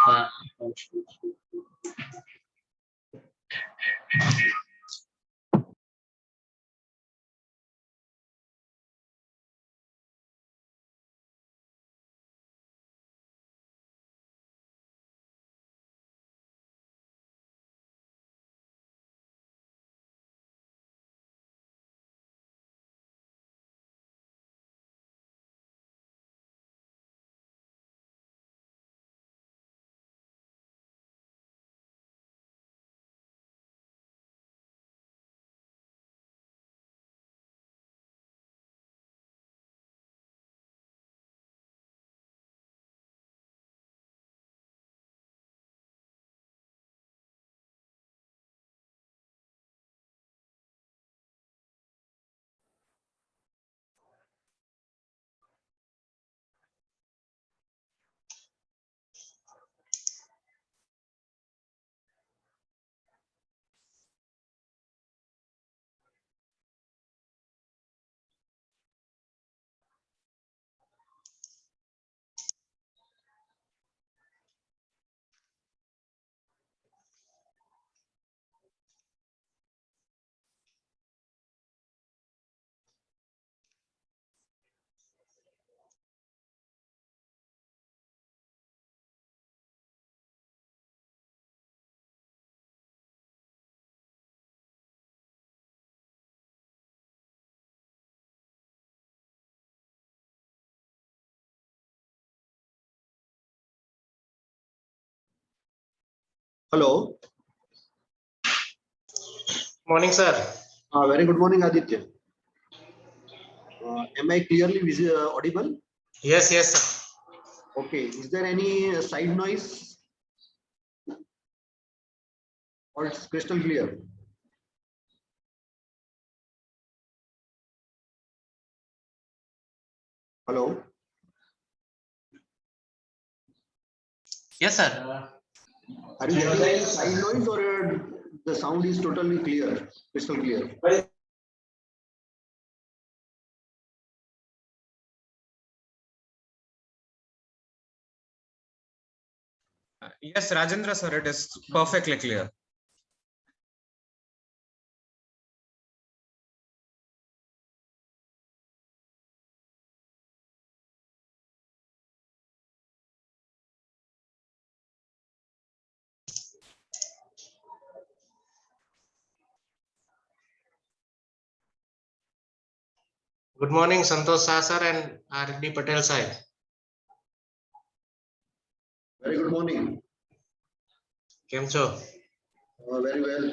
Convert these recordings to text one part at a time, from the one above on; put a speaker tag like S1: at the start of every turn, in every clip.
S1: हाँ,
S2: Hello.
S1: Morning, sir.
S2: Very good morning, Aditya. Am I clearly audible?
S1: Yes, yes, sir.
S2: Okay. Is there any side noise? Or it's crystal clear? Hello.
S1: Yes, sir.
S2: Are you getting any side noise or the sound is totally clear, crystal clear?
S3: Yes, Rajendra sir, it is perfectly clear.
S1: Good morning, Santosh Shah, sir, and R.D. Patel sahib.
S2: Very good morning.
S1: કેમ છો?
S2: Very well.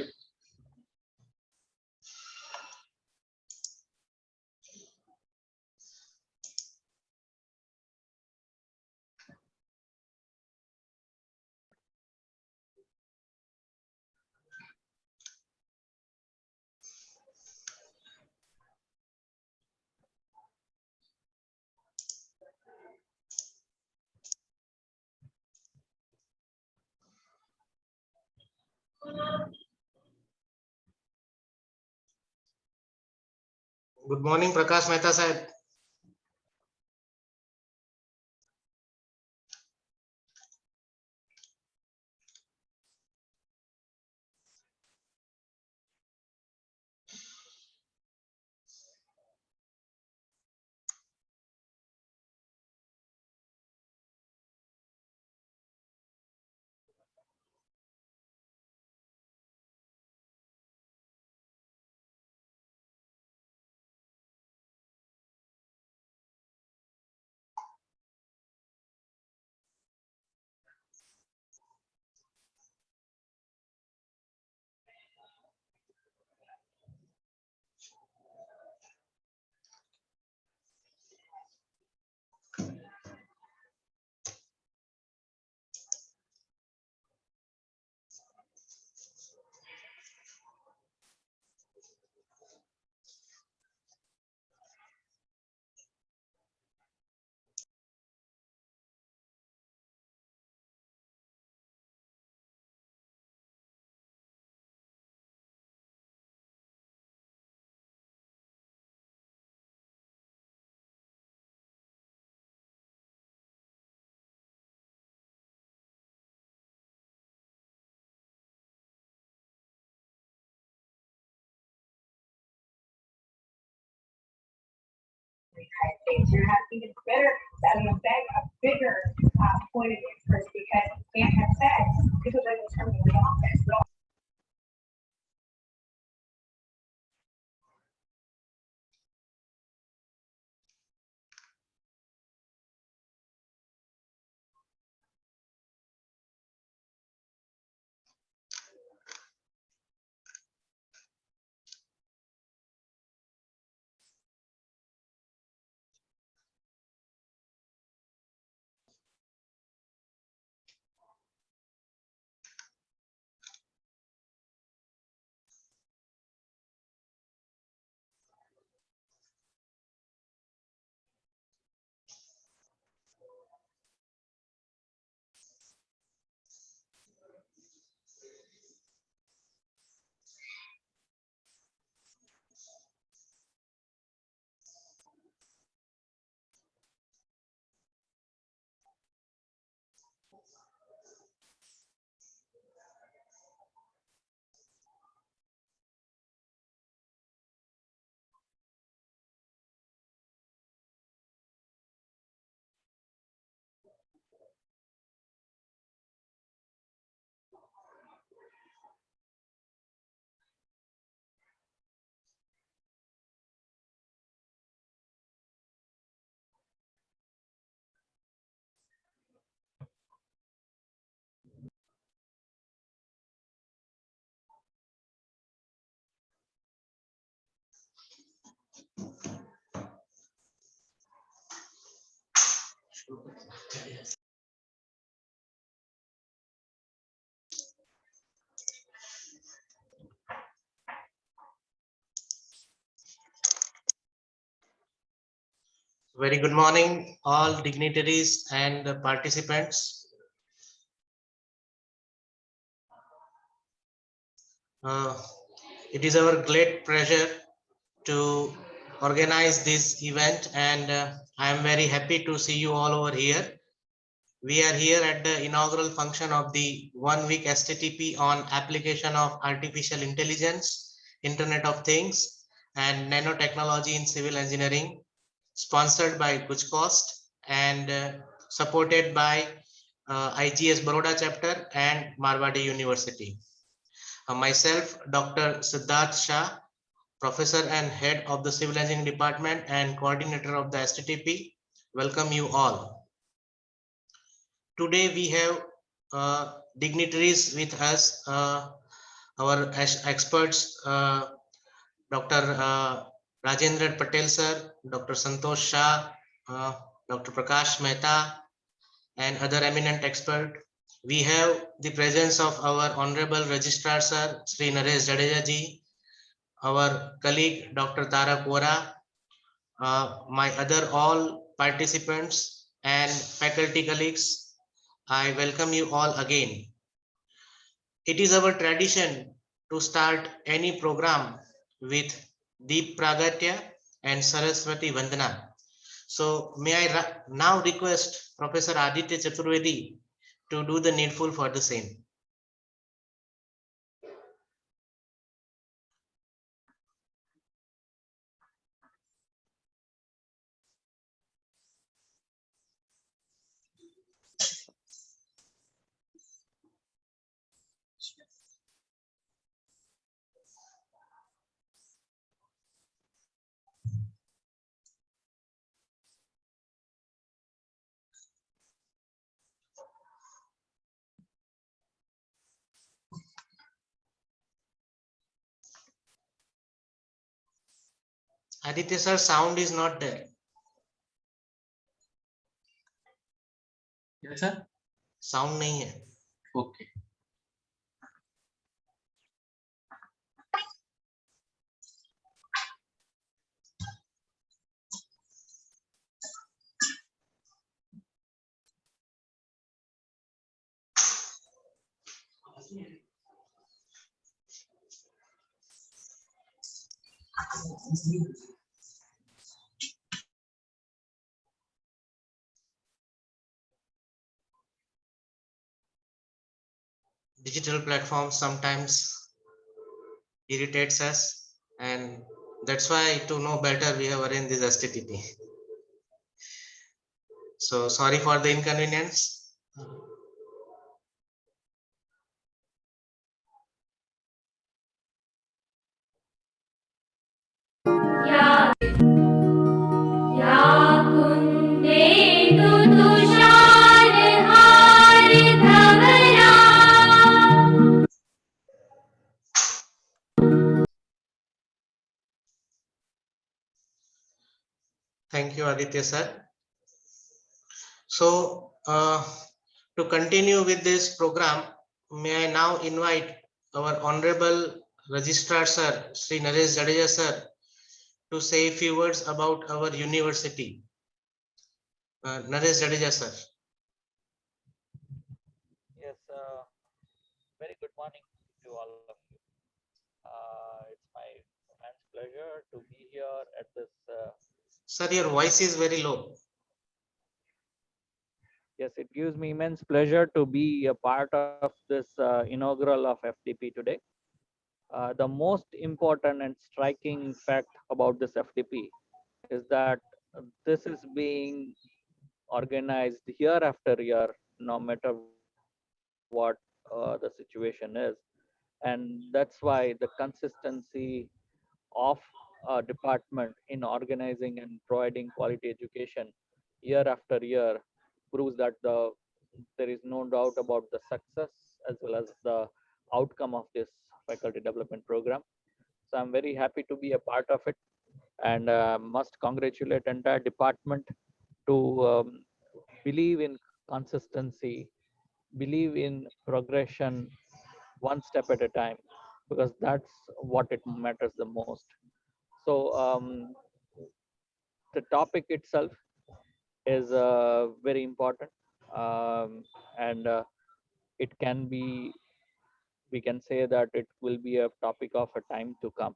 S1: Good morning, Prakash Mehta sahib.
S4: in the United States. You're gonna have even better, I mean, a bigger point of interest because you can't have sex. People are going to come to the office.
S1: Very good morning, all dignitaries and the participants. It is our great pleasure to organize this event, and I am very happy to see you all over here. We are here at the inaugural function of the 1 week STTP on application of artificial intelligence, Internet of Things, and nanotechnology in civil engineering, sponsored by Gujarat and supported by IGS Baroda chapter and Marwadi University. Myself, Dr. Siddharth Shah, Professor and Head of the Civil Engineering Department and Coordinator of the STTP, welcome you all. Today we have dignitaries with us, our experts, Dr. Rajendra Patel sir, Dr. Santosh Shah, Dr. Prakash Mehta, and other eminent expert. We have the presence of our Honorable Registrar Sir, Sri Naresh Jadeja ji, our colleague Dr. Tarak Vora, my other all participants and faculty colleagues. I welcome you all again. It is our tradition to start any program with Deep Pragatya and Saraswati Vandana. So may I now request Professor Aditya Chaturvedi to do the needful for the same. Aditya sir, sound is not there.
S5: Yes, sir.
S1: Sound नहीं है.
S5: Okay.
S1: Digital platforms sometimes irritates us, and that's why to know better we have arranged this STTP. So sorry for the inconvenience. Thank you, Aditya sir. So to continue with this program, may I now invite our Honorable Registrar Sir, Sri Naresh Jadeja sir, to say a few words about our university. Naresh Jadeja sir.
S5: Yes, very good morning to all of you. It's my immense pleasure to be here at this.
S1: Sir, your voice is very low.
S5: Yes, it gives me immense pleasure to be a part of this inaugural of FDP today. The most important and striking fact about this FDP is that this is being organized year after year, no matter what the situation is. And that's why the consistency of a department in organizing and providing quality education year after year proves that there is no doubt about the success as well as the outcome of this faculty development program. So I'm very happy to be a part of it, and must congratulate entire department to believe in consistency, believe in progression one step at a time, because that's what it matters the most. So the topic itself is very important, and it can be, we can say that it will be a topic of a time to come.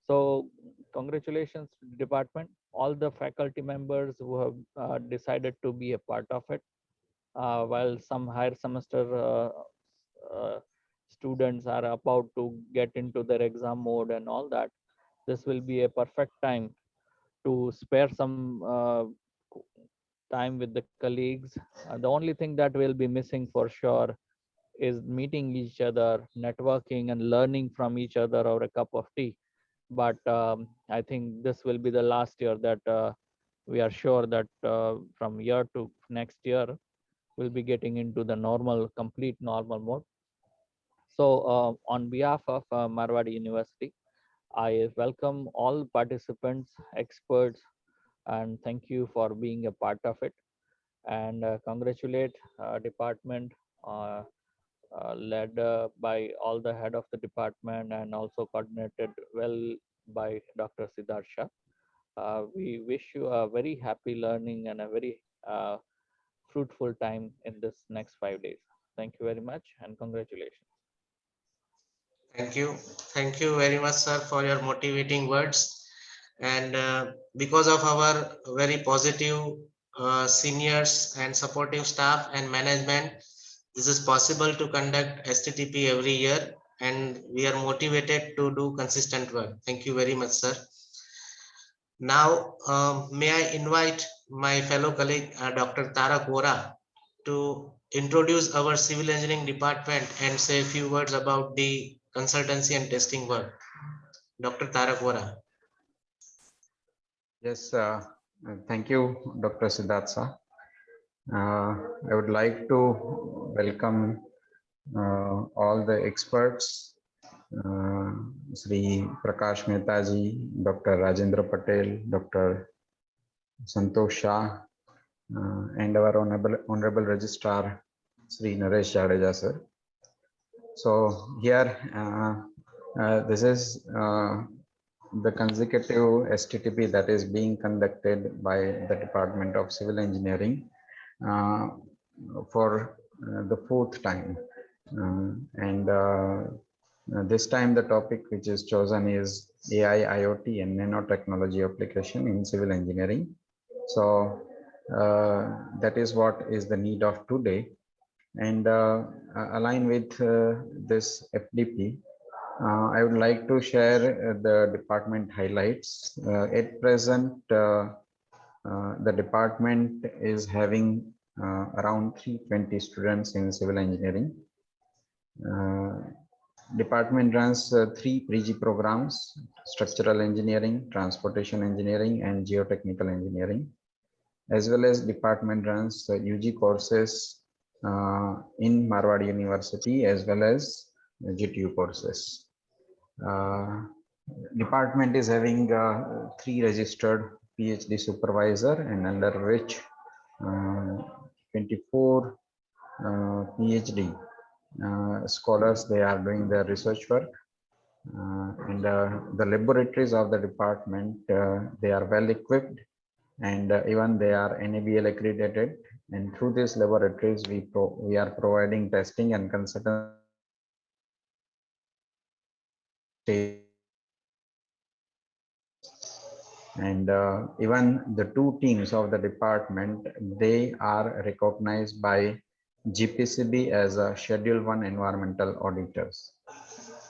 S5: So congratulations to the department, all the faculty members who have decided to be a part of it. While some higher semester uh, students are about to get into their exam mode and all that, this will be a perfect time to spare some time with the colleagues. The only thing that will be missing for sure is meeting each other, networking, and learning from each other over a cup of tea. But I think this will be the last year that we are sure that from year to next year, we'll be getting into the normal, complete normal mode. So on behalf of Marwadi University, I welcome all participants, experts, and thank you for being a part of it. And congratulate department uh, led by all the head of the department and also coordinated well by Dr. Siddharth Shah. We wish you a very happy learning and a very fruitful time in this next 5 days. Thank you very much and congratulations.
S1: Thank you. Thank you very much, sir, for your motivating words. And because of our very positive seniors and supportive staff and management, this is possible to conduct STTP every year, and we are motivated to do consistent work. Thank you very much, sir. Now, may I invite my fellow colleague, Dr. Tarak Vora, to introduce our civil engineering department and say a few words about the consultancy and testing work. Dr. Tarak Vora.
S6: Yes, thank you, Dr. Siddhartha. I would like to welcome all the experts, Sri Prakash Mehta ji, Dr. Rajendra Patel, Dr. Santosh Shah, and our Honorable Registrar, Sri Naresh Jadeja sir. So here, this is the consecutive STTP that is being conducted by the Department of Civil Engineering for the 4th time. This time the topic which is chosen is AI, IoT and nanotechnology application in civil engineering. So that is what is the need of today. And align with this FDP, I would like to share the department highlights. At present, The department is having around 320 students in civil engineering. Department runs 3 PG programs: structural engineering, transportation engineering, and geotechnical engineering. As well as department runs UG courses in Marwadi University as well as GTU courses. Department is having 3 registered PhD supervisor, and under which 24 PhD scholars, they are doing their research work. And the laboratories of the department, they are well equipped, and even they are NABL accredited. And through these laboratories, we are providing testing and consultancy. And even the 2 teams of the department, they are recognized by GPCB as a Schedule 1 environmental auditors.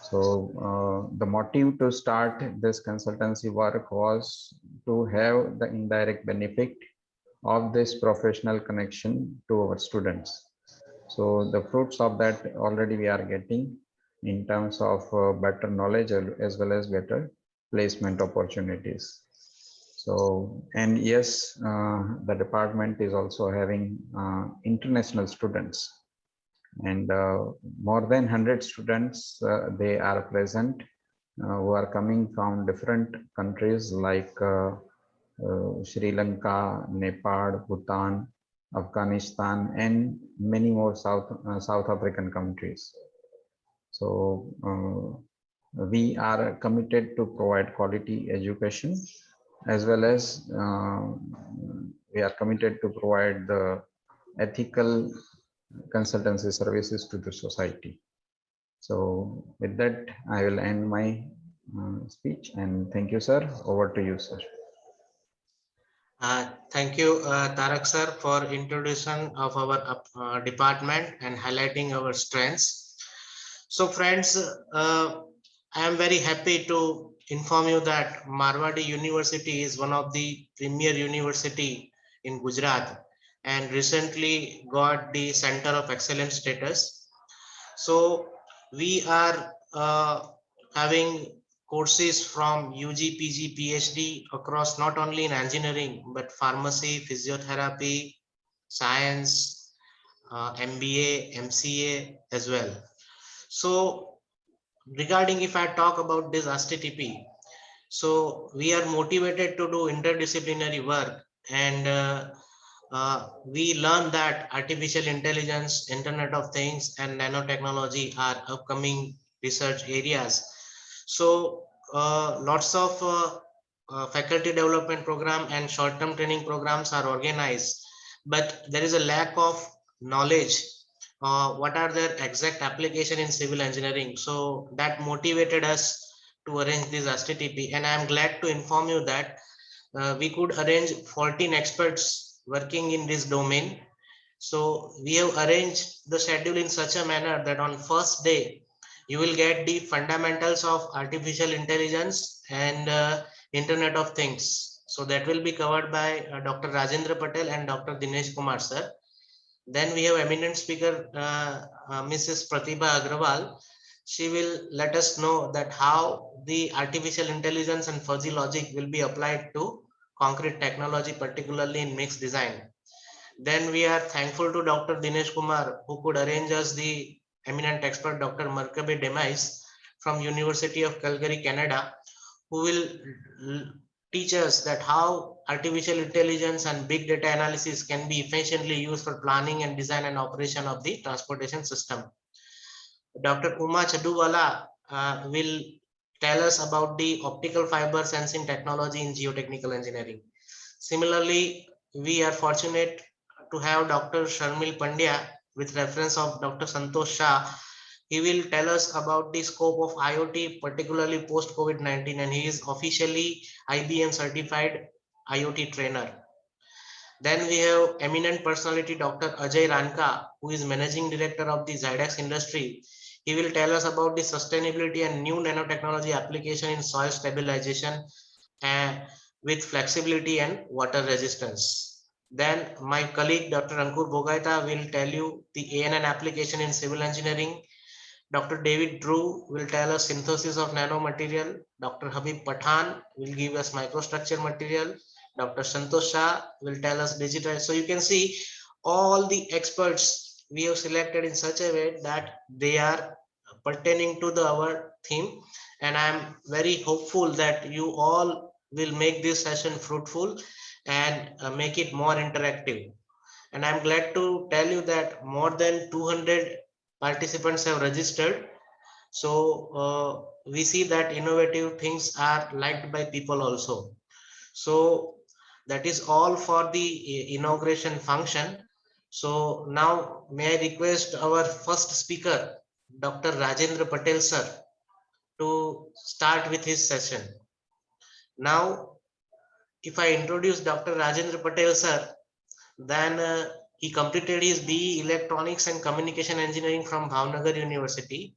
S6: So the motive to start this consultancy work was to have the indirect benefit of this professional connection to our students. So the fruits of that already we are getting in terms of better knowledge as well as better placement opportunities. So, and yes, the department is also having international students, and more than 100 students, they are present, who are coming from different countries like Sri Lanka, Nepal, Bhutan, Afghanistan, and many more South African countries. So we are committed to provide quality education, as well as we are committed to provide the ethical consultancy services to the society. So with that, I will end my speech, and thank you, sir. Over to you, sir.
S1: Thank you, Tarak sir, for introduction of our department and highlighting our strengths. So friends, I am very happy to inform you that Marwadi University is one of the premier university in Gujarat and recently got the Center of Excellence status. So we are having courses from UG, PG, PhD across not only in engineering, but pharmacy, physiotherapy, science, MBA, MCA as well. So regarding, if I talk about this ASTTP, so we are motivated to do interdisciplinary work, and we learn that artificial intelligence, Internet of Things, and nanotechnology are upcoming research areas. So lots of faculty development program and short-term training programs are organized, but there is a lack of knowledge. What are their exact application in civil engineering? So that motivated us to arrange this STTP, and I am glad to inform you that we could arrange 14 experts working in this domain. So we have arranged the schedule in such a manner that on first day you will get the fundamentals of artificial intelligence and Internet of Things. So that will be covered by Dr. Rajendra Patel and Dr. Dinesh Kumar sir. Then we have eminent speaker Mrs. Pratibha Agrawal. She will let us know that how the artificial intelligence and fuzzy logic will be applied to concrete technology, particularly in mixed design. Then we are thankful to Dr. Dinesh Kumar, who could arrange us the eminent expert Dr. Markabe Demais from University of Calgary, Canada, who will teach us that how artificial intelligence and big data analysis can be efficiently used for planning and design and operation of the transportation system. Dr. Uma Chaduwala will tell us about the optical fiber sensing technology in geotechnical engineering. Similarly, we are fortunate to have Dr. Sharmil Pandya with reference of Dr. Santosh Shah. He will tell us about the scope of IoT, particularly post COVID-19, and he is officially IBM certified IoT trainer. Then we have eminent personality Dr. Ajay Ranka, who is managing director of the Zydex Industry. He will tell us about the sustainability and new nanotechnology application in soil stabilization. And with flexibility and water resistance. Then my colleague Dr. Ankur Bogaita will tell you the ANN application in civil engineering. Dr. David Drew will tell us synthesis of nanomaterial. Dr. Habib Pathan will give us microstructure material. Dr. Santosh Shah will tell us digital. So you can see all the experts we have selected in such a way that they are pertaining to our theme. And I'm very hopeful that you all will make this session fruitful and make it more interactive. And I'm glad to tell you that more than 200 participants have registered. So we see that innovative things are liked by people also. So that is all for the inauguration function. So now may I request our first speaker, Dr. Rajendra Patel sir, to start with his session. Now, if I introduce Dr. Rajendra Patel sir, then he completed his BE Electronics and Communication Engineering from Bhavnagar University.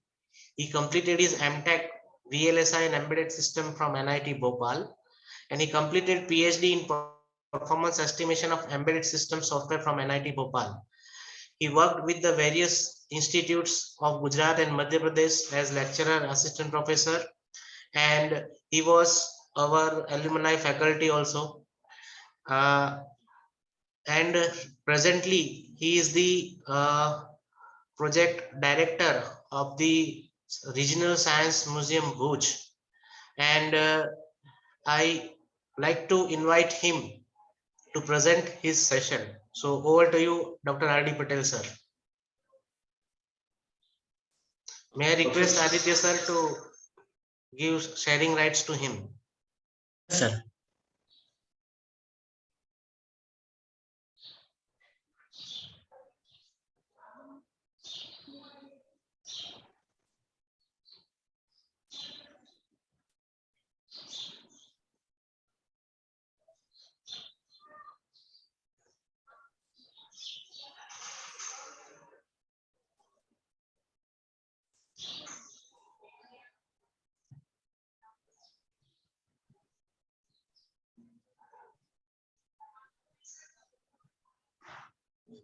S1: He completed his MTech VLSI and Embedded System from NIT Bhopal, and he completed PhD in Performance Estimation of Embedded System Software from NIT Bhopal. He worked with the various institutes of Gujarat and Madhya Pradesh as lecturer, assistant professor, and he was our alumni faculty also. And presently he is the project director of the Regional Science Museum Bhuj, and I like to invite him to present his session. So over to you, Dr. R.D. Patel sir. May I request Aditya sir to give sharing rights to him?
S7: Sir.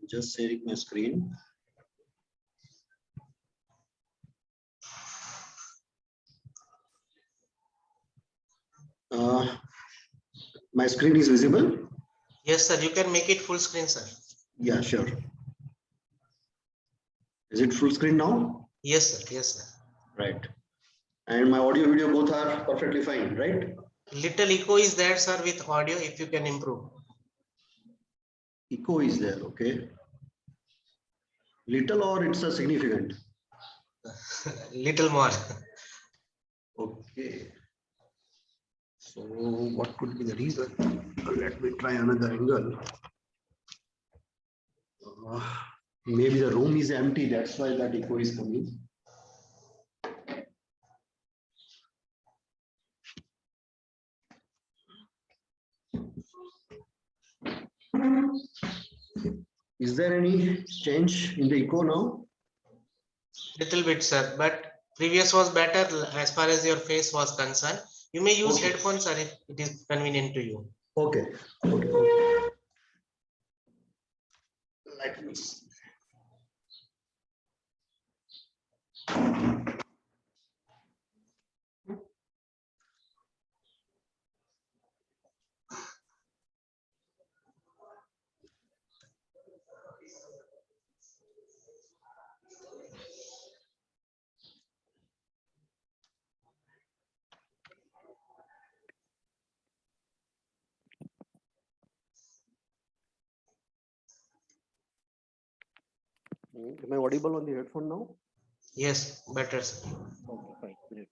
S2: Just sharing my screen. My screen is visible?
S1: Yes, sir. You can make it full screen, sir.
S2: Yeah, sure. Is it full screen now?
S1: Yes, sir. Yes, sir.
S2: Right. And my audio video both are perfectly fine, right?
S1: Little echo is there, sir, with audio, if you can improve.
S2: Echo is there, okay. Little or it's a significant?
S1: Little more.
S2: Okay. So what could be the reason? Let me try another angle. Maybe the room is empty, that's why that echo is coming. Is there any change in the echo now?
S1: Little bit, sir, but previous was better as far as your face was concerned. You may use
S2: Okay.
S1: headphones, sir, if it is convenient to you.
S2: Okay. Okay. Let me see. Am I audible on the headphone now?
S1: Yes, better, sir.
S2: Okay, fine, great.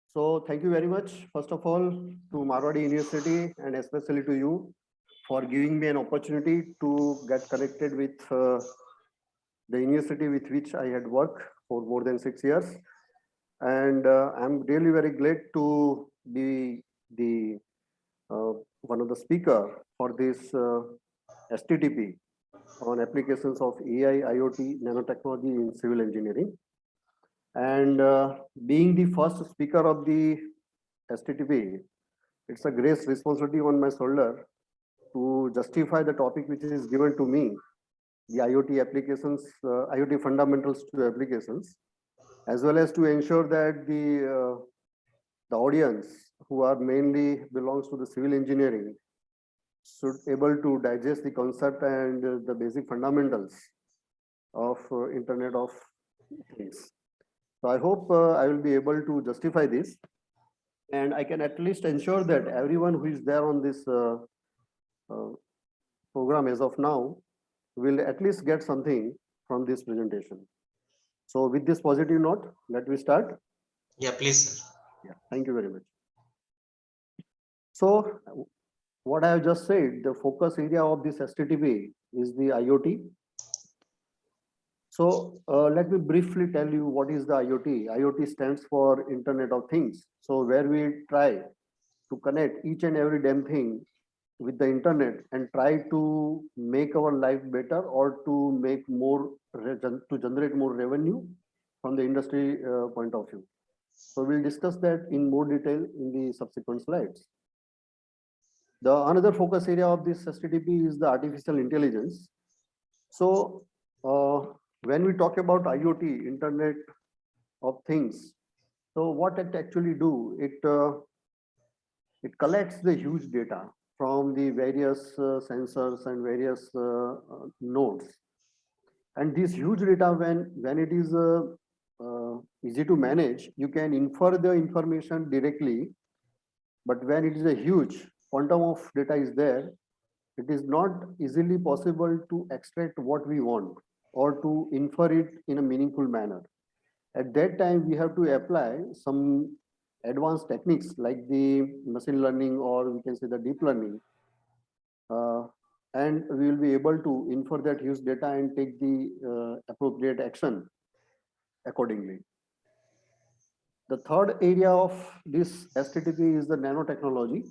S2: So thank you very much, first of all, to Marwadi University and especially to you for giving me an opportunity to get connected with the university with which I had worked for more than 6 years. And I'm really very glad to be the one of the speaker for this STTP on applications of AI, IoT, nanotechnology in civil engineering. And being the first speaker of the STTP, it's a great responsibility on my shoulder to justify the topic which is given to me, the IoT applications, IoT fundamentals to applications, as well as to ensure that the audience who are mainly belongs to the civil engineering should able to digest the concept and the basic fundamentals of Internet of Things. So I hope I will be able to justify this, and I can at least ensure that everyone who is there on this program as of now will at least get something from this presentation. So with this positive note, let me start.
S1: Yeah, please, sir.
S2: Yeah, thank you very much. So what I have just said, the focus area of this STTP is the IoT. So let me briefly tell you what is the IoT. IoT stands for Internet of Things. So where we try to connect each and every damn thing with the internet and try to make our life better or to make more, to generate more revenue from the industry point of view. So we'll discuss that in more detail in the subsequent slides. The another focus area of this STTP is the artificial intelligence. So when we talk about IoT, Internet of Things, so what it actually do, it collects the huge data from the various sensors and various nodes. And this huge data, when it is easy to manage, you can infer the information directly. But when it is a huge quantum of data is there, it is not easily possible to extract what we want or to infer it in a meaningful manner. At that time, we have to apply some advanced techniques like the machine learning, or we can say the deep learning. And we will be able to infer that huge data and take the appropriate action accordingly. The third area of this STTP is the nanotechnology.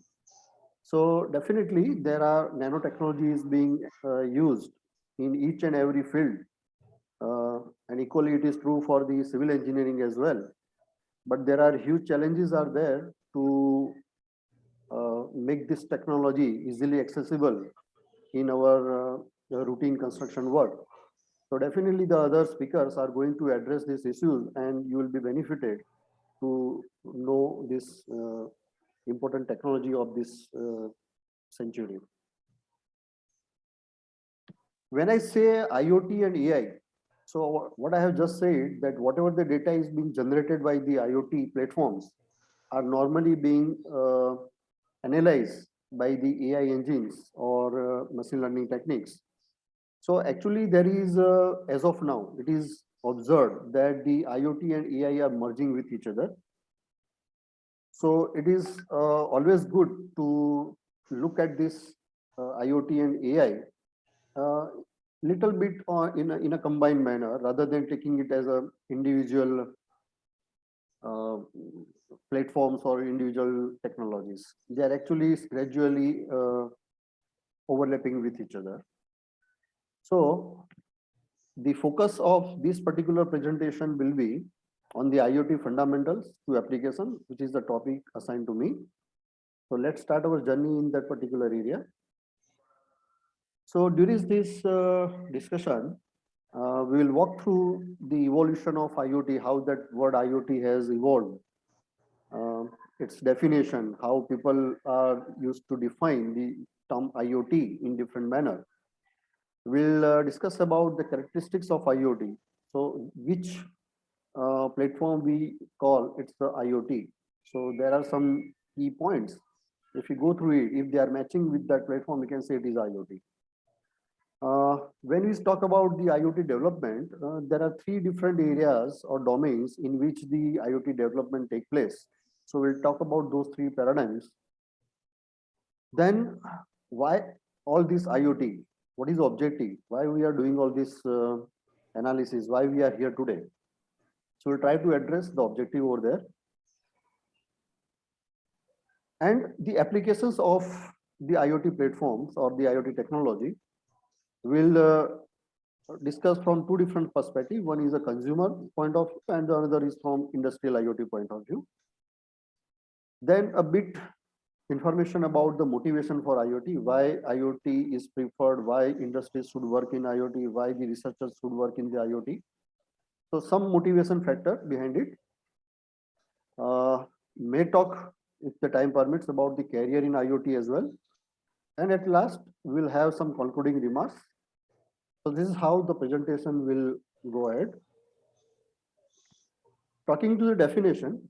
S2: So definitely there are nanotechnologies being used in each and every field. And equally it is true for the civil engineering as well. But there are huge challenges are there to make this technology easily accessible in our routine construction work. So definitely the other speakers are going to address these issues, and you will be benefited to know this important technology of this century. When I say IoT and AI, so what I have just said, that whatever the data is being generated by the IoT platforms are normally being analyzed by the AI engines or machine learning techniques. So actually there is, as of now, it is observed that the IoT and AI are merging with each other. So it is always good to look at this IoT and AI little bit in a combined manner, rather than taking it as a individual platforms or individual technologies. They are actually gradually overlapping with each other. So the focus of this particular presentation will be on the IoT fundamentals to application, which is the topic assigned to me. So let's start our journey in that particular area. So during this discussion, we will walk through the evolution of IoT, how that word IoT has evolved, its definition, how people are used to define the term IoT in different manner. We'll discuss about the characteristics of IoT. So which platform we call it's the IoT. So there are some key points. If you go through it, if they are matching with that platform, we can say it is IoT. When we talk about the IoT development, there are three different areas or domains in which the IoT development take place. So we'll talk about those three paradigms. Then why all this IoT? What is the objective? Why we are doing all this analysis? Why we are here today? So we'll try to address the objective over there. And the applications of the IoT platforms or the IoT technology will discuss from two different perspectives. One is a consumer point of view and the other is from industrial IoT point of view. Then a bit information about the motivation for IoT, why IoT is preferred, why industries should work in IoT, why the researchers should work in the IoT. So some motivation factor behind it. May talk, if the time permits, about the career in IoT as well. And at last, we'll have some concluding remarks. So this is how the presentation will go ahead. Talking to the definition.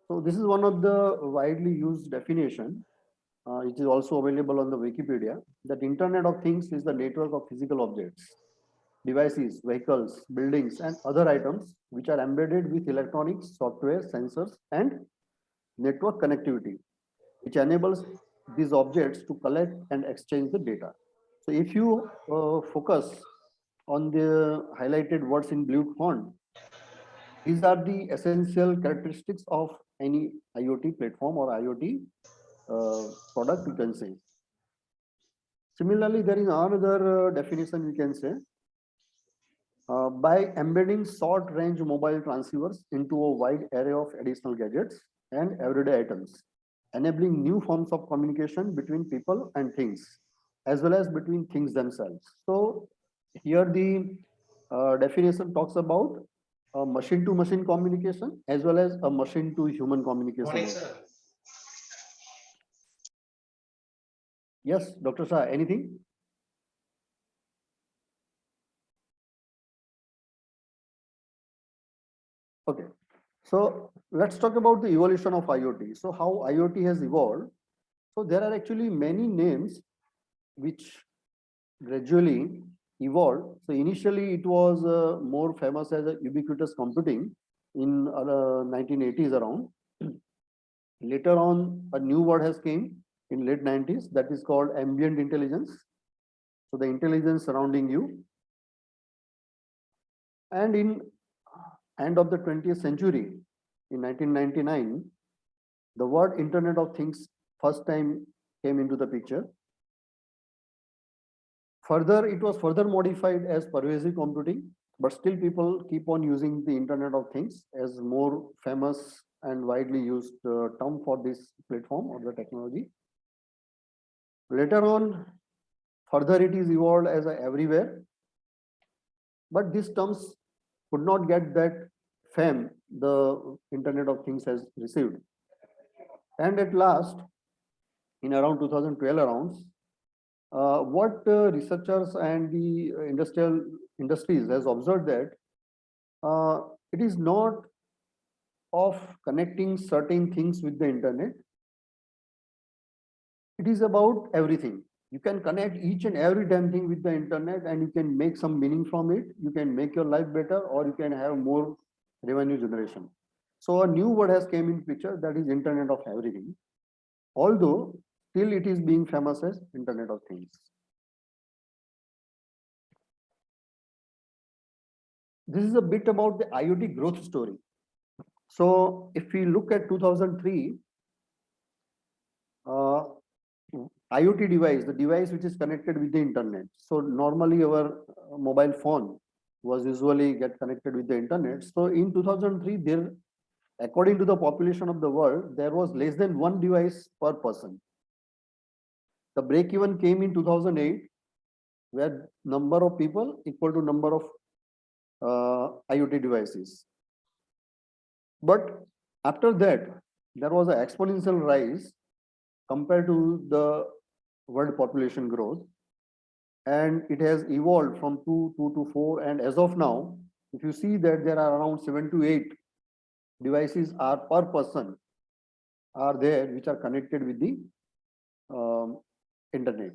S2: So this is one of the widely used definition. It is also available on the Wikipedia, that Internet of Things is the network of physical objects, devices, vehicles, buildings, and other items which are embedded with electronics, software, sensors, and network connectivity, which enables these objects to collect and exchange the data. So if you focus on the highlighted words in blue font, these are the essential characteristics of any IoT platform or IoT product, you can say. Similarly, there is another definition we can say. By embedding short-range mobile transceivers into a wide array of additional gadgets and everyday items, enabling new forms of communication between people and things, as well as between things themselves. So here the definition talks about machine-to-machine communication as well as a machine-to-human communication.
S1: Morning, sir.
S2: Yes, Dr. Shah, anything? Okay, so let's talk about the evolution of IoT. So how IoT has evolved. So there are actually many names which gradually evolved. So initially it was more famous as a ubiquitous computing in 1980s around. Later on, a new word has came in late 90s that is called ambient intelligence. So the intelligence surrounding you. And in end of the 20th century, in 1999, the word Internet of Things first time came into the picture. Further, it was further modified as pervasive computing, but still people keep on using the Internet of Things as more famous and widely used term for this platform or the technology. Later on, further it is evolved as a everywhere, but these terms could not get that fame the Internet of Things has received. And at last, in around 2012 around, what researchers and the industries has observed that it is not of connecting certain things with the internet. It is about everything. You can connect each and every damn thing with the internet and you can make some meaning from it. You can make your life better or you can have more revenue generation. So a new word has came in picture, that is Internet of Everything. Although still it is being famous as Internet of Things. This is a bit about the IoT growth story. So if we look at 2003, IoT device, the device which is connected with the internet. So normally our mobile phone was usually get connected with the internet. So in 2003, there, according to the population of the world, there was less than one device per person. The break even came in 2008, where number of people equal to number of IoT devices. But after that, there was an exponential rise compared to the world population growth. And it has evolved from 2 to 4. And as of now, if you see that there are around 7 to 8 devices are per person are there which are connected with the internet.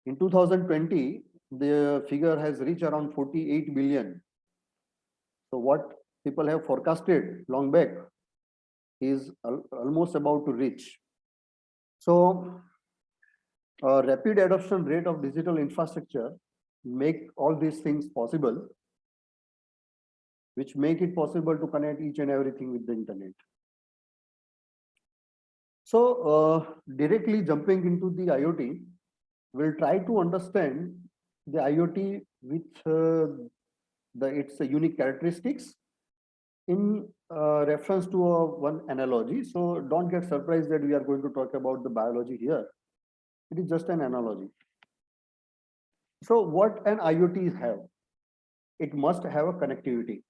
S2: In 2020, the figure has reached around 48 billion. So what people have forecasted long back is almost about to reach. So rapid adoption rate of digital infrastructure make all these things possible, which make it possible to connect each and everything with the internet. So directly jumping into the IoT, we'll try to understand the IoT with its unique characteristics in reference to one analogy. So don't get surprised that we are going to talk about the biology here. It is just an analogy. So what an IoT have? It must have a connectivity.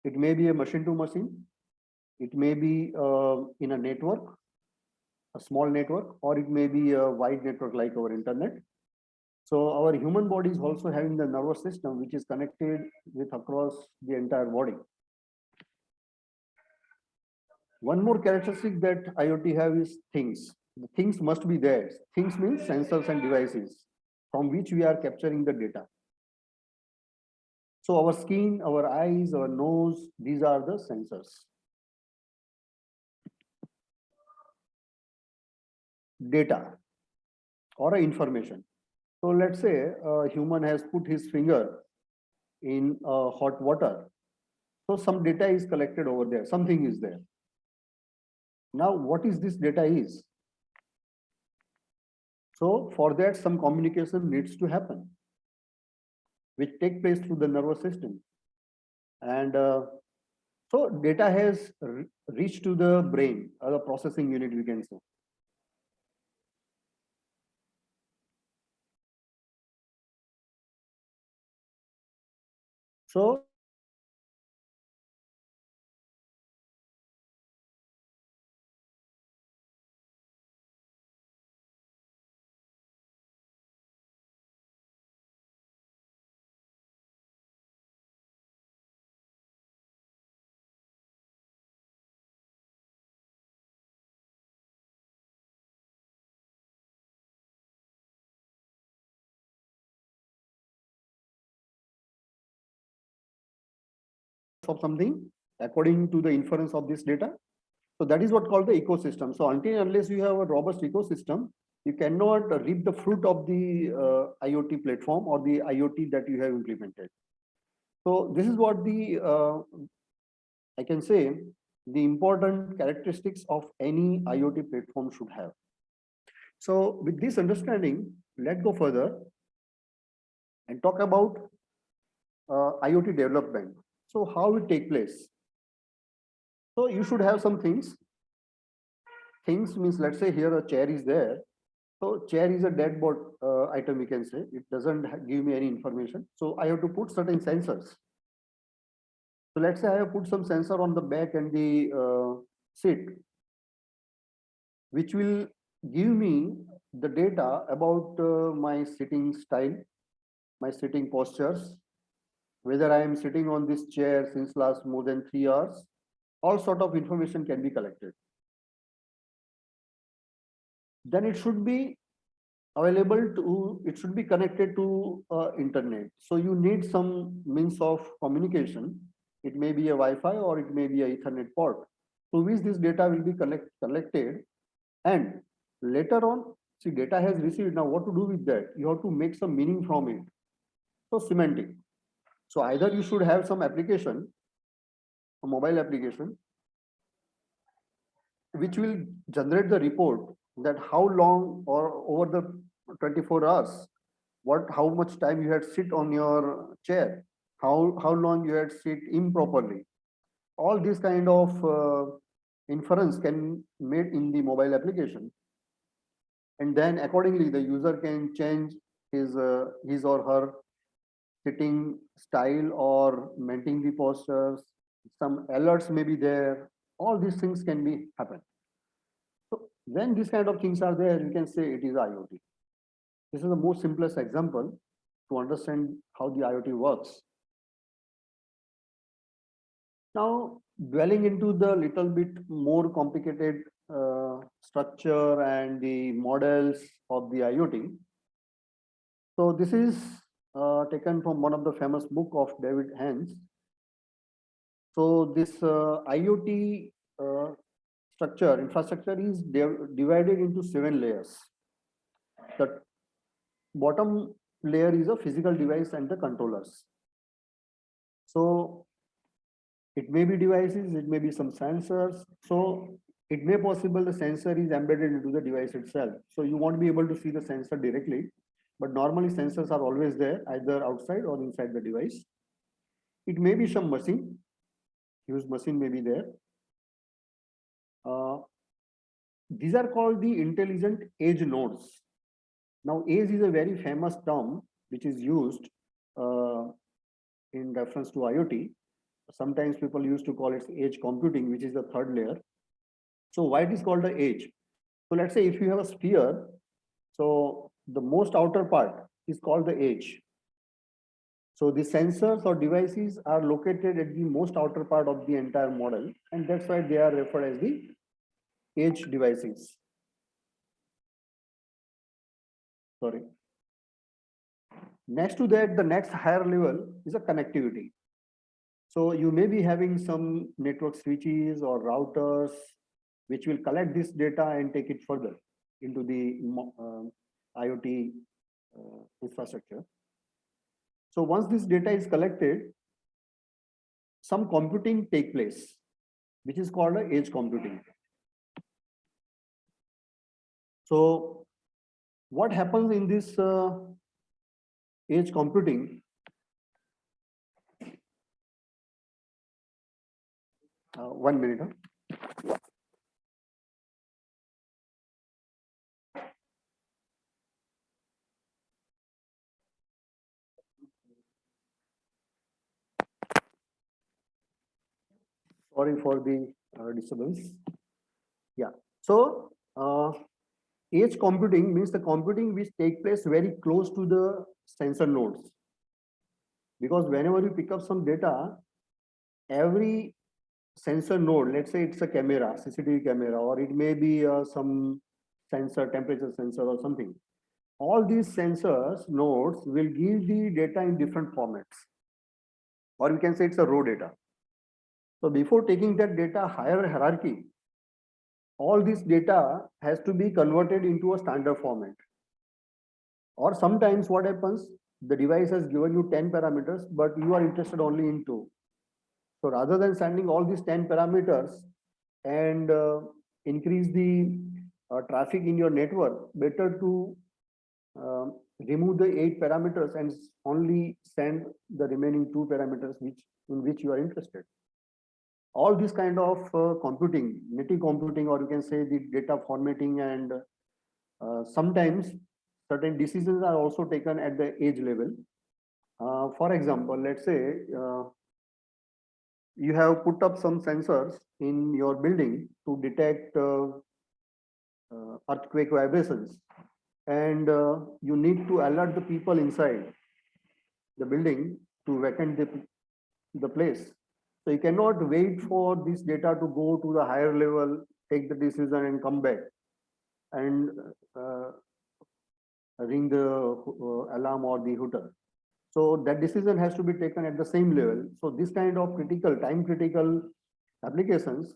S2: It may be a machine to machine. It may be in a network, a small network, or it may be a wide network like our internet. So our human body is also having the nervous system, which is connected with across the entire body. One more characteristic that IoT have is things. The things must be there. Things means sensors and devices from which we are capturing the data. So our skin, our eyes, our nose, these are the sensors. Data or information. So let's say a human has put his finger in hot water. So some data is collected over there, something is there. Now, what is this data is? So for that, some communication needs to happen, which take place through the nervous system. And so data has reached to the brain, or the processing unit, we can say. So of something according to the inference of this data. So that is what called the ecosystem. So until unless you have a robust ecosystem, you cannot reap the fruit of the IoT platform or the IoT that you have implemented. So this is what the I can say the important characteristics of any IoT platform should have. So with this understanding, let's go further and talk about IoT development. So how it take place? So you should have some things. Things means, let's say here a chair is there. So chair is a dead board item, we can say. It doesn't give me any information. So I have to put certain sensors. So let's say I have put some sensor on the back and the seat, which will give me the data about my sitting style, my sitting postures, whether I am sitting on this chair since last more than 3 hours. All sort of information can be collected. Then it should be available to, it should be connected to internet. So you need some means of communication. It may be a Wi-Fi or it may be a Ethernet port, to which this data will be collected. And later on, see, data has received. Now what to do with that? You have to make some meaning from it. So semantic. So either you should have some application, a mobile application, which will generate the report that how long or over the 24 hours, how much time you had sit on your chair, how long you had sit improperly. All this kind of inference can made in the mobile application. And then accordingly, the user can change his or her sitting style or maintaining the postures. Some alerts may be there. All these things can be happen. So when these kind of things are there, you can say it is IoT. This is the most simplest example to understand how the IoT works. Now, dwelling into the little bit more complicated structure and the models of the IoT. So this is taken from one of the famous book of David Hans. So this IoT infrastructure is divided into 7 layers. The bottom layer is a physical device and the controllers. So it may be devices, it may be some sensors. So it may possible the sensor is embedded into the device itself. So you won't be able to see the sensor directly, but normally sensors are always there, either outside or inside the device. It may be some machine. huge machine may be there. These are called the intelligent edge nodes. Now, edge is a very famous term which is used in reference to IoT. Sometimes people used to call it edge computing, which is the third layer. So why it is called the edge? So let's say if you have a sphere, so the most outer part is called the edge. So the sensors or devices are located at the most outer part of the entire model, and that's why they are referred as the edge devices. Sorry. Next to that, the next higher level is a connectivity. So you may be having some network switches or routers which will collect this data and take it further into the IoT infrastructure. So once this data is collected, some computing take place, which is called edge computing. So what happens in this edge computing? One minute. Huh? Sorry for the disturbance. Yeah. So edge computing means the computing which take place very close to the sensor nodes. Because whenever you pick up some data, every sensor node, let's say it's a camera, CCTV camera, or it may be some sensor, temperature sensor or something. All these sensors nodes will give the data in different formats. Or we can say it's a raw data. So before taking that data higher hierarchy, all this data has to be converted into a standard format. Or sometimes what happens, the device has given you 10 parameters, but you are interested only in 2. So rather than sending all these 10 parameters and increase the traffic in your network, better to remove the 8 parameters and only send the remaining 2 parameters in which you are interested. All this kind of computing, netty computing, or you can say the data formatting, and sometimes certain decisions are also taken at the edge level. For example, let's say you have put up some sensors in your building to detect earthquake vibrations, and you need to alert the people inside the building to vacate the place. So you cannot wait for this data to go to the higher level, take the decision and come back and ring the alarm or the hooter. So that decision has to be taken at the same level. So this kind of critical, time critical applications,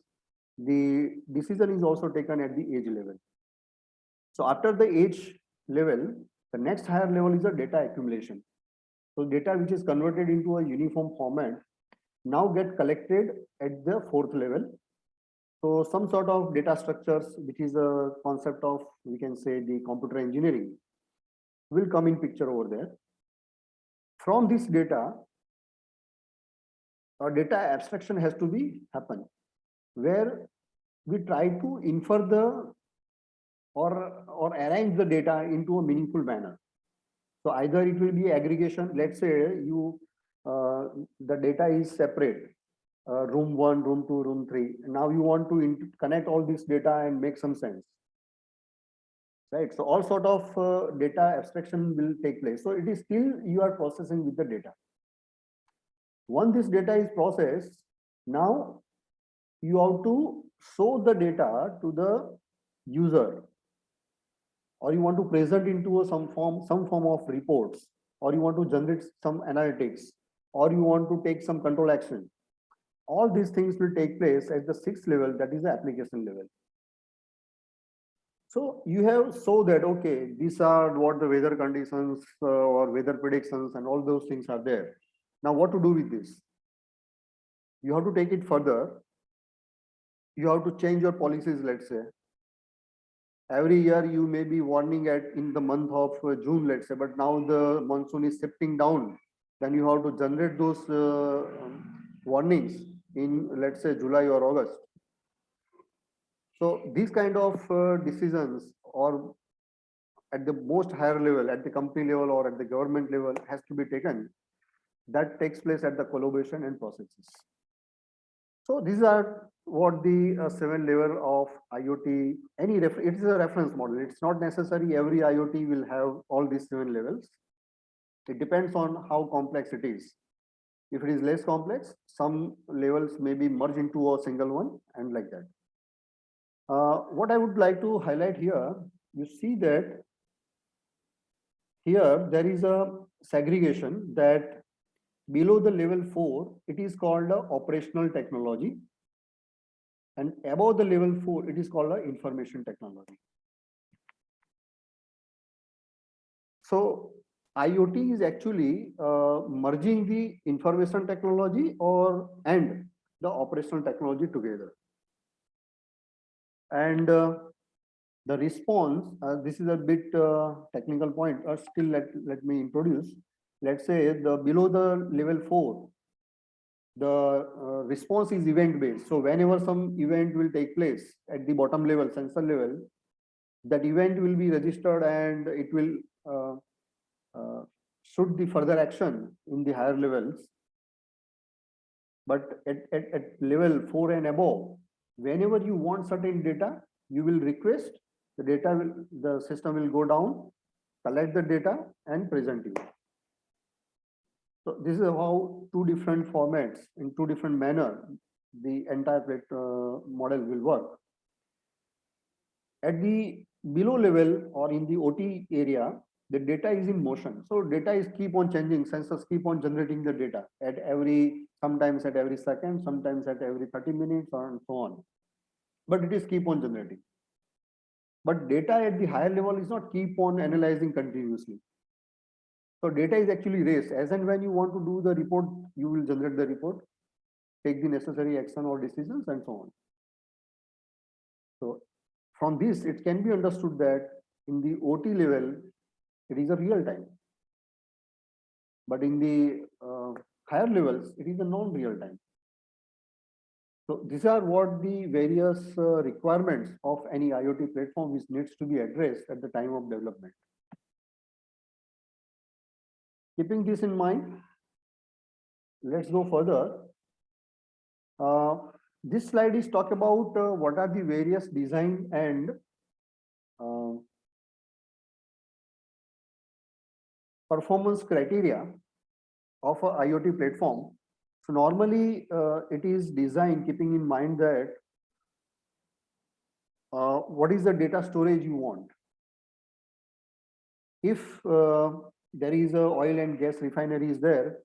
S2: the decision is also taken at the edge level. So after the edge level, the next higher level is a data accumulation. So data which is converted into a uniform format now get collected at the 4th level. So some sort of data structures, which is a concept of, we can say, the computer engineering, will come in picture over there. From this data, our data abstraction has to be happen, where we try to infer the or arrange the data into a meaningful manner. So either it will be aggregation. Let's say you the data is separate, room 1, room 2, room 3. Now you want to connect all this data and make some sense, right? So all sort of data abstraction will take place. So it is still you are processing with the data. Once this data is processed, now you have to show the data to the user, or you want to present into some form of reports, or you want to generate some analytics, or you want to take some control action. All these things will take place at the 6th level, that is the application level. So you have so that, okay, these are what the weather conditions or weather predictions and all those things are there. Now what to do with this? You have to take it further. You have to change your policies, let's say. Every year you may be warning in the month of June, let's say, but now the monsoon is shifting down. Then you have to generate those warnings in, let's say, July or August. So these kind of decisions, or at the most higher level, at the company level or at the government level, has to be taken. That takes place at the collaboration and processes. So these are what the 7 level of IoT, it is a reference model. It's not necessary every IoT will have all these 7 levels. It depends on how complex it is. If it is less complex, some levels may be merged into a single one and like that. What I would like to highlight here, you see that here there is a segregation that below the level 4, it is called a operational technology. And above the level 4, it is called a information technology. So IoT is actually merging the information technology and the operational technology together. And the response, this is a bit technical point, still let me introduce. Let's say below the level 4, the response is event based. So whenever some event will take place at the bottom level, sensor level, that event will be registered and it will should the further action in the higher levels. But at level 4 and above, whenever you want certain data, you will request the system will go down, collect the data and present you. So this is how 2 different formats in 2 different manner the entire model will work. At the below level or in the OT area, the data is in motion. So data is keep on changing, sensors keep on generating the data at sometimes at every second, sometimes at every 30 minutes and so on. But it is keep on generating. But data at the higher level is not keep on analyzing continuously. So data is actually raised. As and when you want to do the report, you will generate the report, take the necessary action or decisions and so on. So from this, it can be understood that in the OT level, it is a real time. But in the higher levels, it is a non-real time. So these are what the various requirements of any IoT platform which needs to be addressed at the time of development. Keeping this in mind, let's go further. This slide is talk about what are the various design and performance criteria of a IoT platform. So normally it is designed keeping in mind that what is the data storage you want. If there is a oil and gas refinery is there,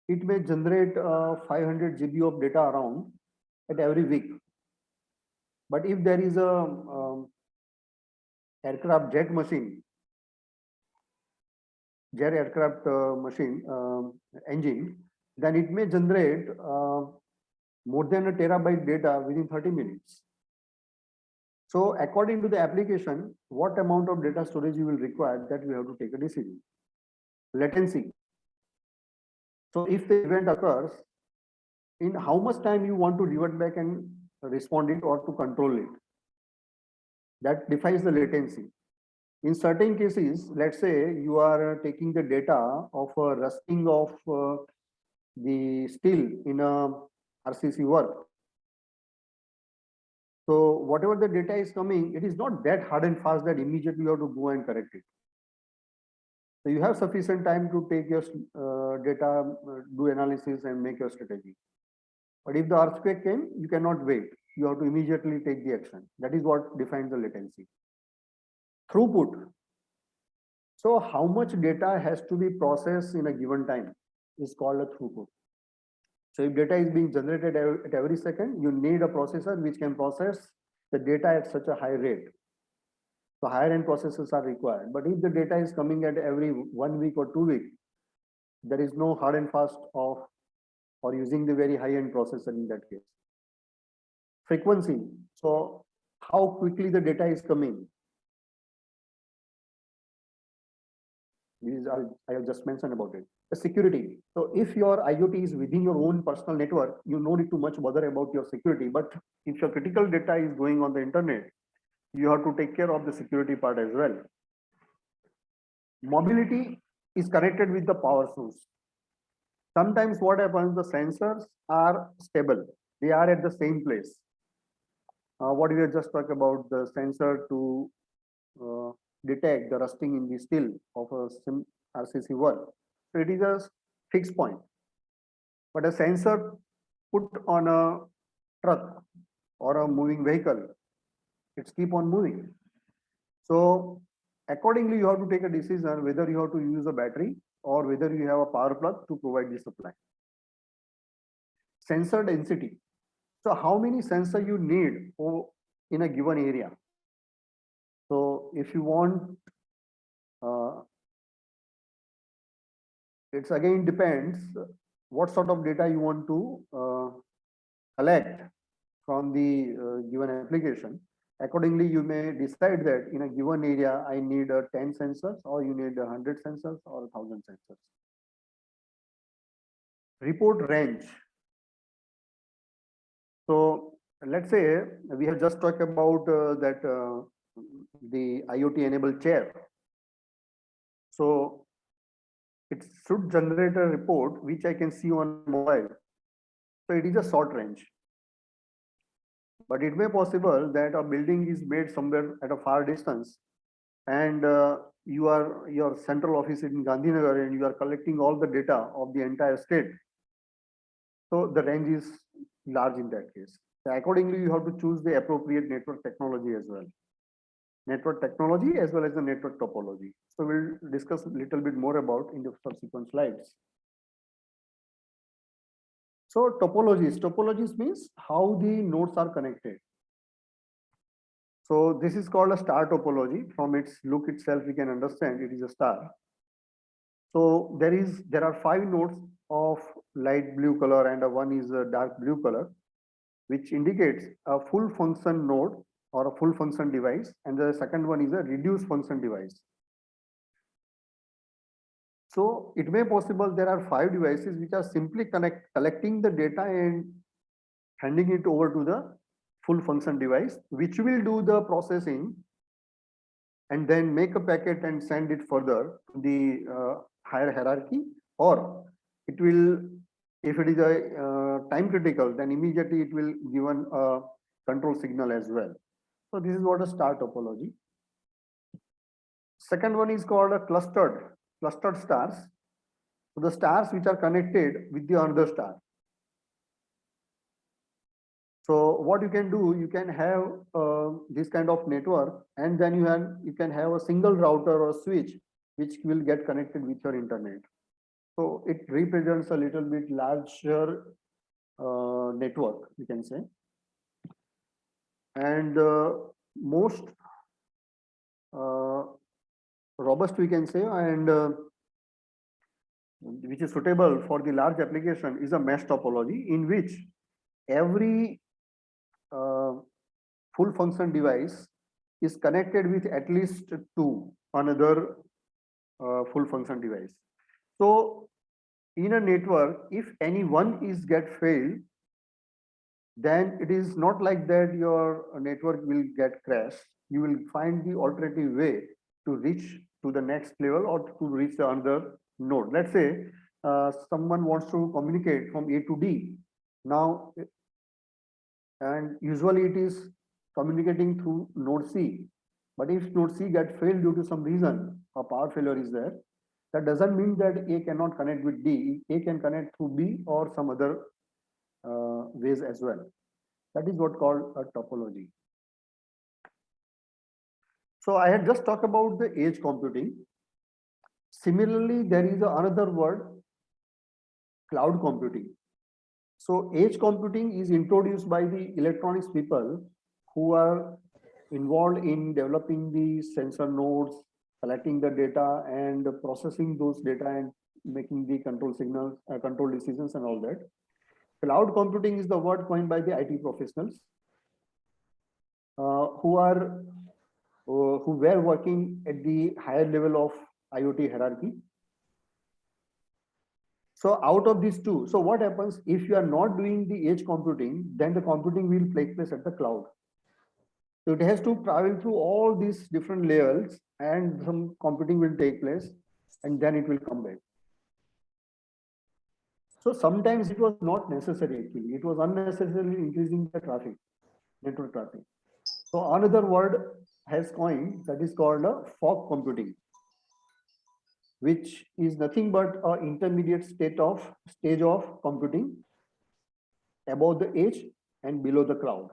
S2: it may generate 500 GB of data around at every week. But if there is a aircraft jet aircraft engine, then it may generate more than a terabyte data within 30 minutes. So according to the application, what amount of data storage you will require, that we have to take a decision. Latency. So if the event occurs, in how much time you want to revert back and respond it or to control it. That defines the latency. In certain cases, let's say you are taking the data of a rusting of the steel in a RCC work. So whatever the data is coming, it is not that hard and fast that immediately you have to go and correct it. So you have sufficient time to take your data, do analysis and make your strategy. But if the earthquake came, you cannot wait. You have to immediately take the action. That is what defines the latency. Throughput. So how much data has to be processed in a given time is called a throughput. So if data is being generated at every second, you need a processor which can process the data at such a high rate. So higher end processors are required. But if the data is coming at every 1 week or 2 weeks, there is no hard and fast of or using the very high end processor in that case. Frequency. So how quickly the data is coming. These are, I have just mentioned about it. The security. So if your IoT is within your own personal network, you no need to much bother about your security. But if your critical data is going on the internet, you have to take care of the security part as well. Mobility is connected with the power source. Sometimes what happens, the sensors are stable. They are at the same place. What we have just talked about, the sensor to detect the rusting in the steel of a RCC1. So it is a fixed point. But a sensor put on a truck or a moving vehicle, it's keep on moving. So accordingly, you have to take a decision whether you have to use a battery or whether you have a power plug to provide the supply. Sensor density. So how many sensors you need in a given area? So if you want, it's again depends what sort of data you want to collect from the given application. Accordingly, you may decide that in a given area, I need 10 sensors, or you need 100 sensors or 1,000 sensors. Report range. So let's say we have just talked about the IoT enabled chair. So it should generate a report which I can see on mobile. So it is a short range. But it may possible that a building is made somewhere at a far distance, and your central office is in Gandhinagar, and you are collecting all the data of the entire state. So the range is large in that case. So accordingly, you have to choose the appropriate network technology as well. Network technology as well as the network topology. So we'll discuss a little bit more about in the subsequent slides. So topologies means how the nodes are connected. So this is called a star topology. From its look itself, we can understand it is a star. So there are 5 nodes of light blue color and one is a dark blue color, which indicates a full function node or a full function device, and the second one is a reduced function device. So it may possible there are 5 devices which are simply collecting the data and handing it over to the full function device, which will do the processing and then make a packet and send it further to the higher hierarchy, or it will, if it is a time critical, then immediately it will given a control signal as well. So this is what a star topology. Second one is called a clustered stars. So the stars which are connected with the another star. So what you can do, you can have this kind of network, and then you can have a single router or switch which will get connected with your internet. So it represents a little bit larger network, you can say. And most robust, we can say, and which is suitable for the large application is a mesh topology, in which every full function device is connected with at least 2 another full function device. So in a network, if any one is get failed, then it is not like that your network will get crashed. You will find the alternative way to reach to the next level or to reach the another node. Let's say someone wants to communicate from A to D. Now, and usually it is communicating through node C. But if node C get failed due to some reason, a power failure is there, that doesn't mean that A cannot connect with D. A can connect through B or some other ways as well. That is what called a topology. So I had just talked about the edge computing. Similarly, there is another word, cloud computing. So edge computing is introduced by the electronics people who are involved in developing the sensor nodes, collecting the data and processing those data and making the control signals, control decisions and all that. Cloud computing is the word coined by the IT professionals who were working at the higher level of IoT hierarchy. So out of these two, so what happens if you are not doing the edge computing, then the computing will take place at the cloud. So it has to travel through all these different layers and some computing will take place and then it will come back. So sometimes it was not necessary actually. It was unnecessarily increasing the traffic, network traffic. So another word has coined that is called a fog computing, which is nothing but an intermediate stage of computing above the edge and below the cloud.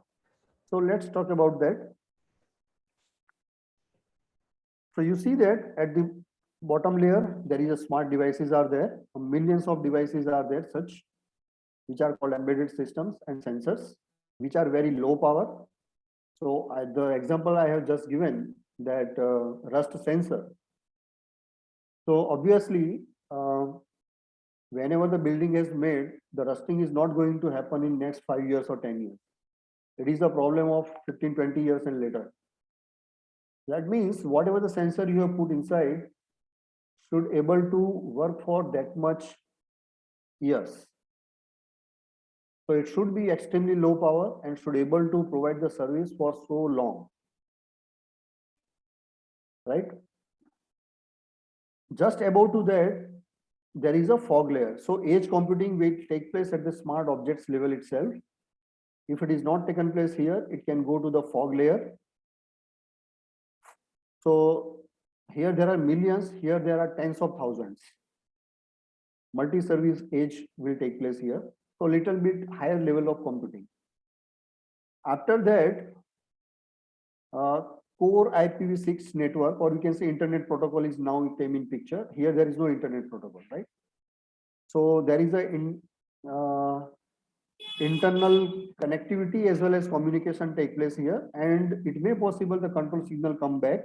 S2: So let's talk about that. So you see that at the bottom layer, there is a smart devices are there. Millions of devices are there, such which are called embedded systems and sensors, which are very low power. So the example I have just given that rust sensor. So obviously, whenever the building is made, the rusting is not going to happen in next 5 years or 10 years. It is a problem of 15, 20 years and later. That means whatever the sensor you have put inside should able to work for that much years. So it should be extremely low power and should able to provide the service for so long, right? Just above to that, there is a fog layer. So edge computing will take place at the smart objects level itself. If it is not taken place here, it can go to the fog layer. So here there are millions, here there are tens of thousands. Multi-service edge will take place here. So little bit higher level of computing. After that, core IPv6 network, or you can say internet protocol is now came in picture. Here there is no internet protocol, right? So there is a internal connectivity as well as communication take place here, and it may possible the control signal come back,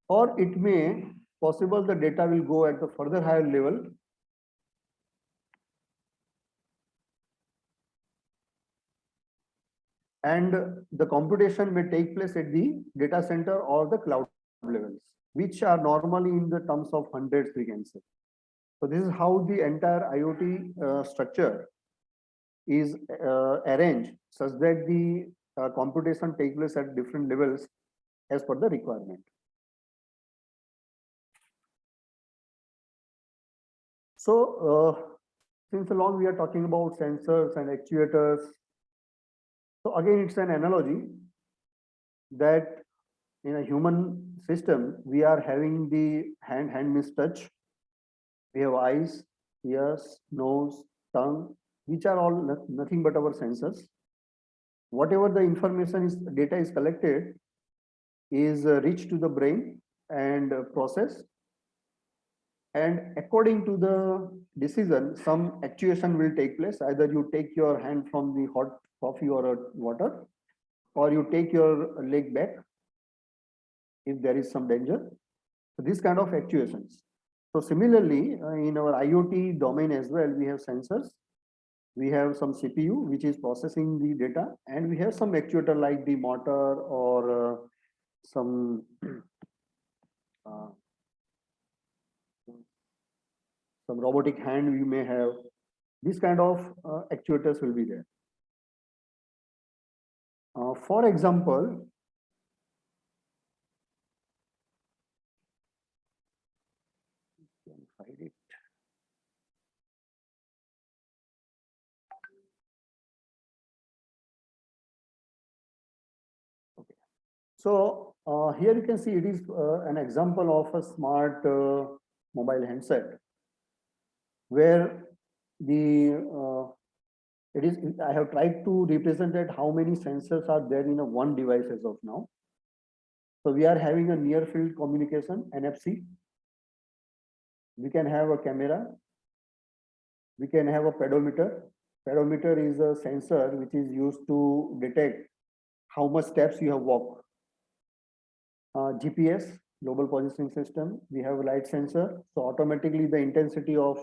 S2: or it may possible the data will go at the further higher level. And the computation may take place at the data center or the cloud levels, which are normally in the terms of hundreds, we can say. So this is how the entire IoT structure is arranged such that the computation takes place at different levels as per the requirement. So since long we are talking about sensors and actuators. So again, it's an analogy that in a human system, we are having the hand means touch. We have eyes, ears, nose, tongue, which are all nothing but our sensors. Whatever the information is, data is collected, is reached to the brain and processed. And according to the decision, some actuation will take place. Either you take your hand from the hot coffee or water, or you take your leg back if there is some danger. So these kind of actuations. So similarly, in our IoT domain as well, we have sensors. We have some CPU, which is processing the data, and we have some actuator like the motor or some robotic hand we may have. These kind of actuators will be there. For example, okay. So here you can see it is an example of a smart mobile handset where the it is, I have tried to represent that how many sensors are there in a one device as of now. So we are having a near field communication, NFC. We can have a camera. We can have a pedometer. Pedometer is a sensor which is used to detect how much steps you have walked. GPS, global positioning system. We have a light sensor. So automatically the intensity of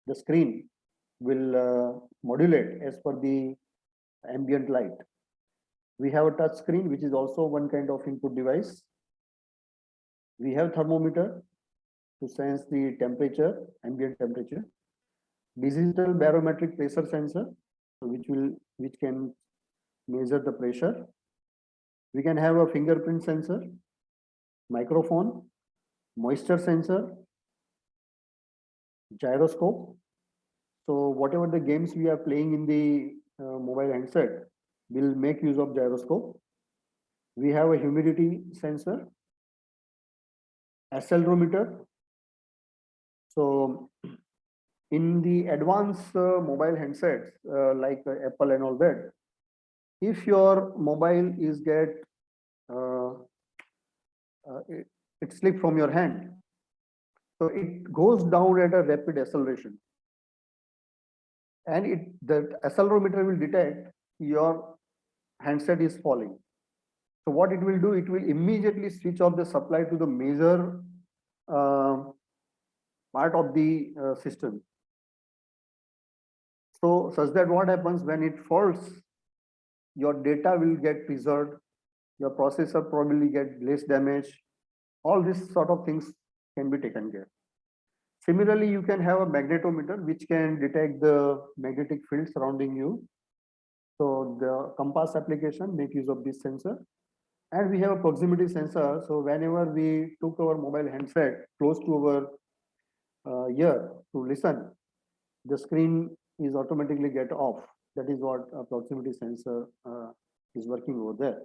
S2: the screen will modulate as per the ambient light. We have a touch screen, which is also one kind of input device. We have thermometer. to sense the temperature, ambient temperature. Digital barometric pressure sensor, so which can measure the pressure. We can have a fingerprint sensor, microphone, moisture sensor, gyroscope. So whatever the games we are playing in the mobile handset, will make use of gyroscope. We have a humidity sensor, accelerometer. So in the advanced mobile handsets like Apple and all that, if your mobile is it slipped from your hand, so it goes down at a rapid acceleration, and the accelerometer will detect your handset is falling. So what it will do, it will immediately switch off the supply to the major part of the system. So such that what happens when it falls, your data will get preserved, your processor probably get less damage. All these sort of things can be taken care. Similarly, you can have a magnetometer which can detect the magnetic field surrounding you. So the compass application make use of this sensor. And we have a proximity sensor. So whenever we took our mobile handset close to our ear to listen, the screen is automatically get off. That is what a proximity sensor is working over there.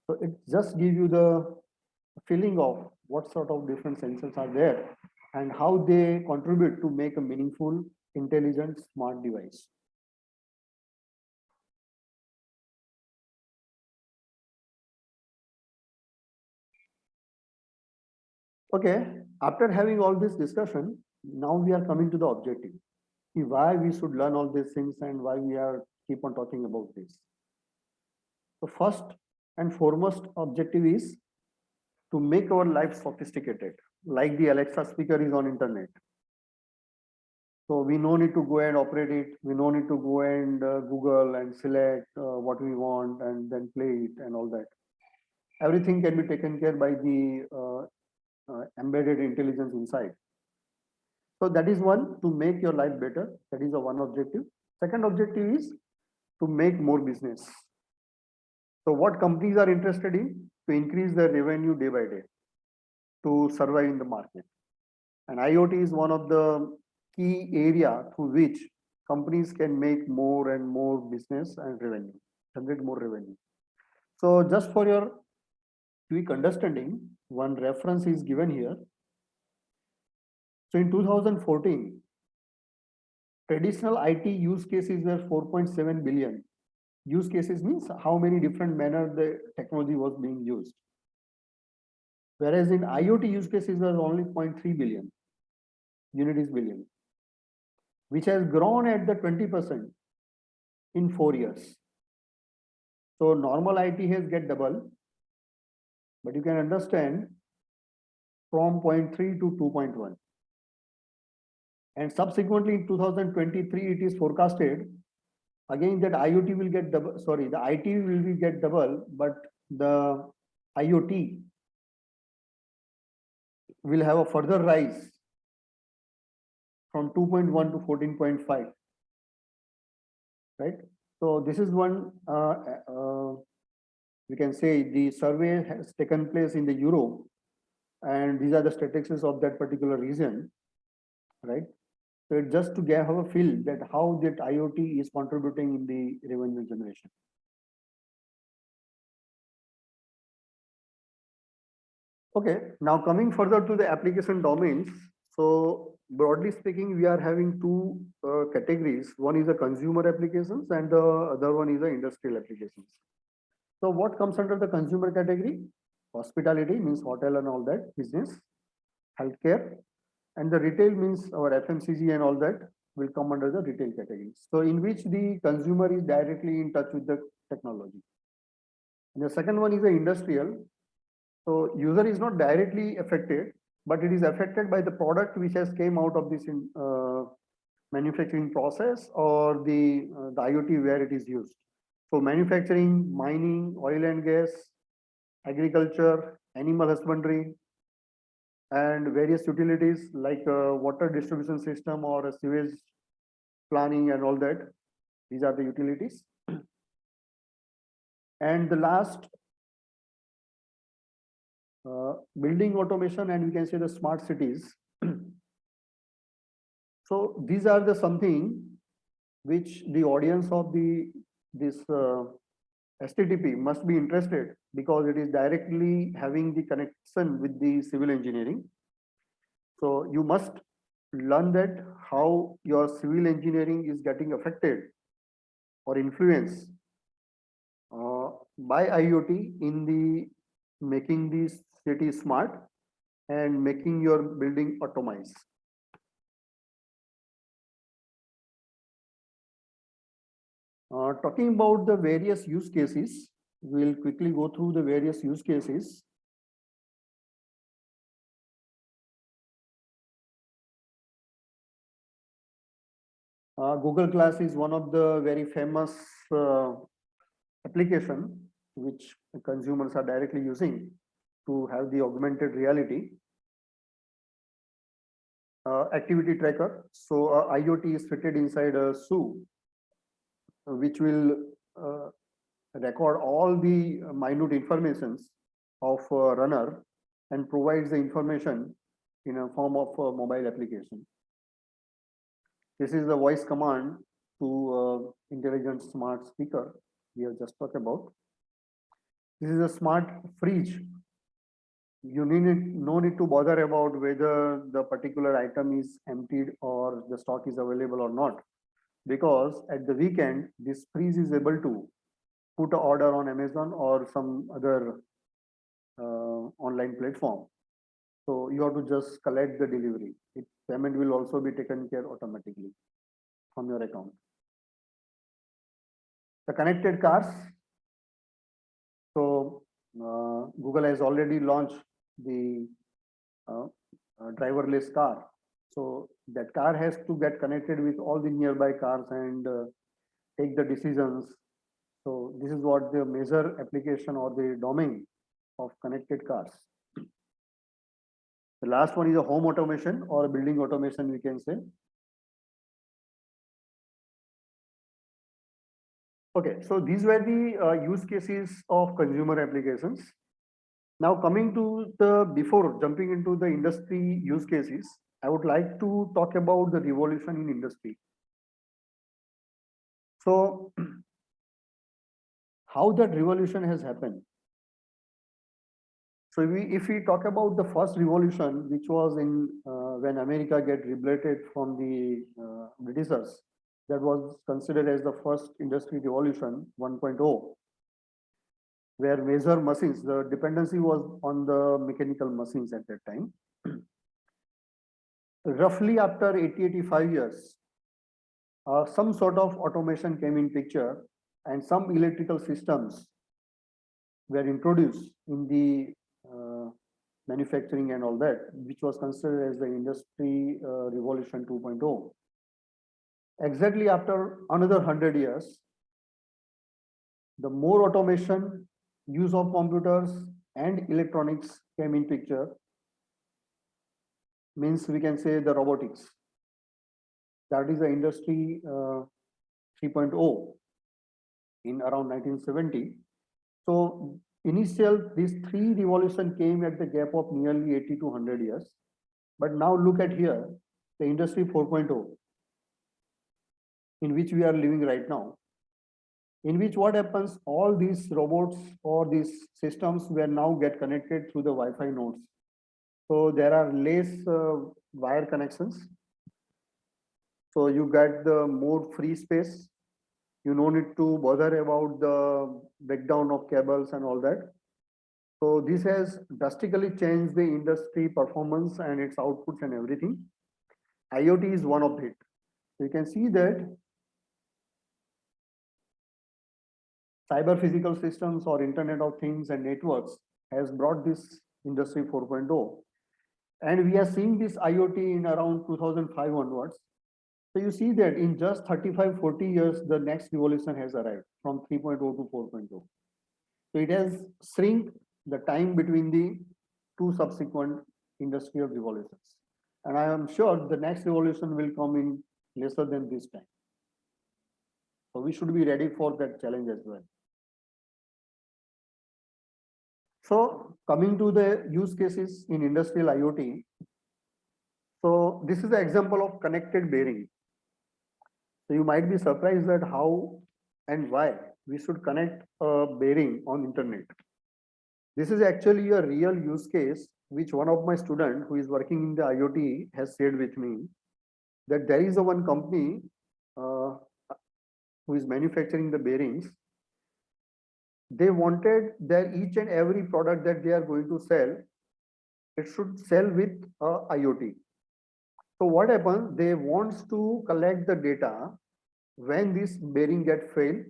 S2: So it just gives you the feeling of what sort of different sensors are there and how they contribute to make a meaningful, intelligent, smart device. Okay, after having all this discussion, now we are coming to the objective. Why we should learn all these things and why we are keep on talking about this. The first and foremost objective is to make our life sophisticated, like the Alexa speaker is on internet. So we no need to go and operate it. We no need to go and Google and select what we want and then play it and all that. Everything can be taken care by the embedded intelligence inside. So that is one, to make your life better. That is the one objective. Second objective is to make more business. So what companies are interested in? To increase their revenue day by day, to survive in the market. And IoT is one of the key area through which companies can make more and more business and revenue, generate more revenue. So just for your quick understanding, one reference is given here. So in 2014, traditional IT use cases were 4.7 billion. Use cases means how many different manner the technology was being used. Whereas in IoT use cases was only 0.3 billion, unit is billion, which has grown at the 20% in 4 years. So normal IT has get double, but you can understand from 0.3 to 2.1. And subsequently in 2023, it is forecasted again that IoT will get double, sorry, the IT will get double, but the IoT will have a further rise from 2.1 to 14.5, right? So this is one, we can say the survey has taken place in the Europe, and these are the statistics of that particular region, right? So just to have a feel that how that IoT is contributing in the revenue generation. Okay, now coming further to the application domains. So broadly speaking, we are having two categories. One is the consumer applications and the other one is the industrial applications. So what comes under the consumer category? Hospitality means hotel and all that, business, healthcare, and the retail means our FMCG and all that will come under the retail category. So in which the consumer is directly in touch with the technology. And the second one is the industrial. So user is not directly affected, but it is affected by the product which has came out of this manufacturing process or the IoT where it is used. So manufacturing, mining, oil and gas, agriculture, animal husbandry, and various utilities like a water distribution system or a sewage planning and all that. These are the utilities. And the last, building automation, and we can say the smart cities. So these are the something which the audience of this STTP must be interested, because it is directly having the connection with the civil engineering. So you must learn that how your civil engineering is getting affected or influenced by IoT in the making these cities smart and making your building automized. Talking about the various use cases, we'll quickly go through the various use cases. Google Glass is one of the very famous application which consumers are directly using to have the augmented reality. Activity tracker. So IoT is fitted inside a shoe, which will record all the minute informations of a runner and provides the information in a form of a mobile application. This is the voice command to intelligent smart speaker we have just talked about. This is a smart fridge. You no need to bother about whether the particular item is emptied or the stock is available or not, because at the weekend this fridge is able to put an order on Amazon or some other online platform. So you have to just collect the delivery. Payment will also be taken care automatically from your account. The connected cars. So Google has already launched the driverless car. So that car has to get connected with all the nearby cars and take the decisions. So this is what the major application or the domain of connected cars. The last one is a home automation or building automation, we can say. Okay, so these were the use cases of consumer applications. Now coming to before jumping into the industry use cases, I would like to talk about the revolution in industry. So how that revolution has happened. So if we talk about the first revolution, which was in when America get liberated from the Britishers, that was considered as the first industry revolution 1.0, where major machines, the dependency was on the mechanical machines at that time. Roughly after 85 years, some sort of automation came in picture and some electrical systems were introduced in the manufacturing and all that, which was considered as the industry revolution 2.0. Exactly after another 100 years, the more automation, use of computers and electronics came in picture, means we can say the robotics. That is the industry 3.0 in around 1970. So these three revolutions came at the gap of nearly 80 to 100 years. But now look at here, the industry 4.0, in which we are living right now, in which what happens, all these robots or these systems will now get connected through the Wi-Fi nodes. So there are less wire connections. So you get the more free space. You no need to bother about the breakdown of cables and all that. So this has drastically changed the industry performance and its outputs and everything. IoT is one of it. So you can see that cyber physical systems or Internet of Things and networks has brought this industry 4.0. And we are seeing this IoT in around 2005 onwards. So you see that in just 35-40 years, the next revolution has arrived from 3.0 to 4.0. So it has shrunk the time between the two subsequent industrial revolutions. And I am sure the next revolution will come in lesser than this time. So we should be ready for that challenge as well. So coming to the use cases in industrial IoT. So this is the example of connected bearing. So you might be surprised at how and why we should connect a bearing on internet. This is actually a real use case which one of my students who is working in the IoT has shared with me, that there is a one company who is manufacturing the bearings. They wanted that each and every product that they are going to sell, it should sell with IoT. So what happens? They want to collect the data when this bearing get failed,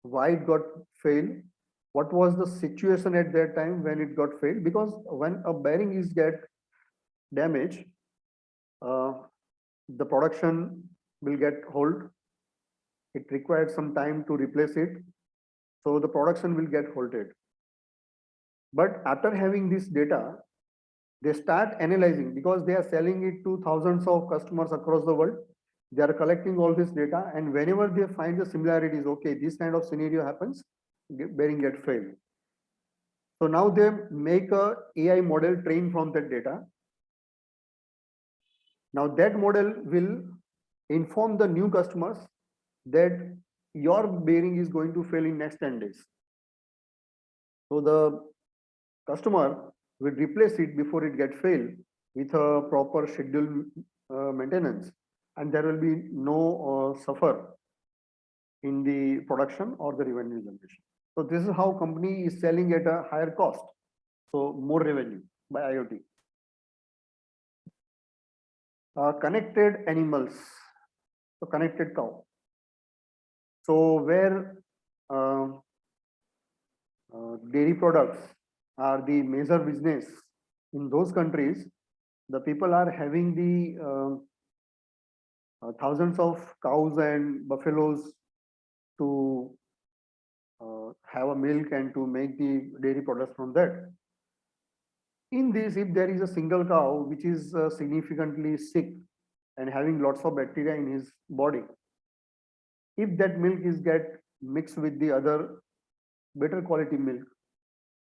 S2: why it got failed, what was the situation at that time when it got failed. Because when a bearing is get damaged, the production will get hold. It requires some time to replace it. So the production will get halted. But after having this data, they start analyzing, because they are selling it to thousands of customers across the world. They are collecting all this data, and whenever they find the similarities, okay, this kind of scenario happens, bearing get failed. So now they make a AI model trained from that data. Now that model will inform the new customers that your bearing is going to fail in next 10 days. So the customer will replace it before it gets failed with a proper scheduled maintenance, and there will be no suffer in the production or the revenue generation. So this is how company is selling at a higher cost, so more revenue by IoT. Connected animals, so connected cow. So where dairy products are the major business in those countries, the people are having the thousands of cows and buffaloes to have a milk and to make the dairy products from that. In this, if there is a single cow which is significantly sick and having lots of bacteria in his body, if that milk is get mixed with the other better quality milk,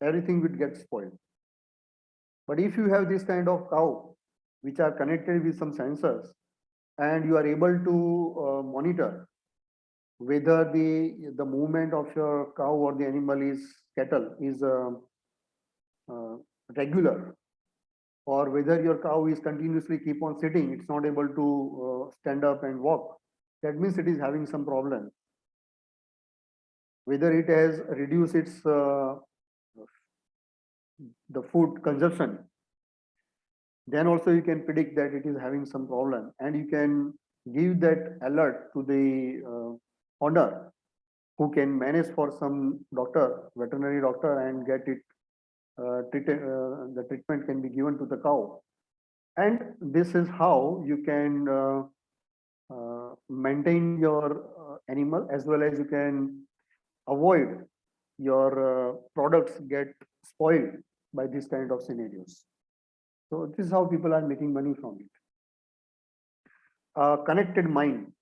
S2: everything would get spoiled. But if you have this kind of cow which are connected with some sensors, and you are able to monitor whether the movement of your cow or the animal is cattle is regular, or whether your cow is continuously keep on sitting, it's not able to stand up and walk, that means it is having some problem. Whether it has reduced its the food consumption, then also you can predict that it is having some problem, and you can give that alert to the owner, who can manage for some doctor, veterinary doctor, and get it treated. The treatment can be given to the cow, and this is how you can maintain your animal, as well as you can avoid your products get spoiled by this kind of scenarios. So this is how people are making money from it. Connected mine.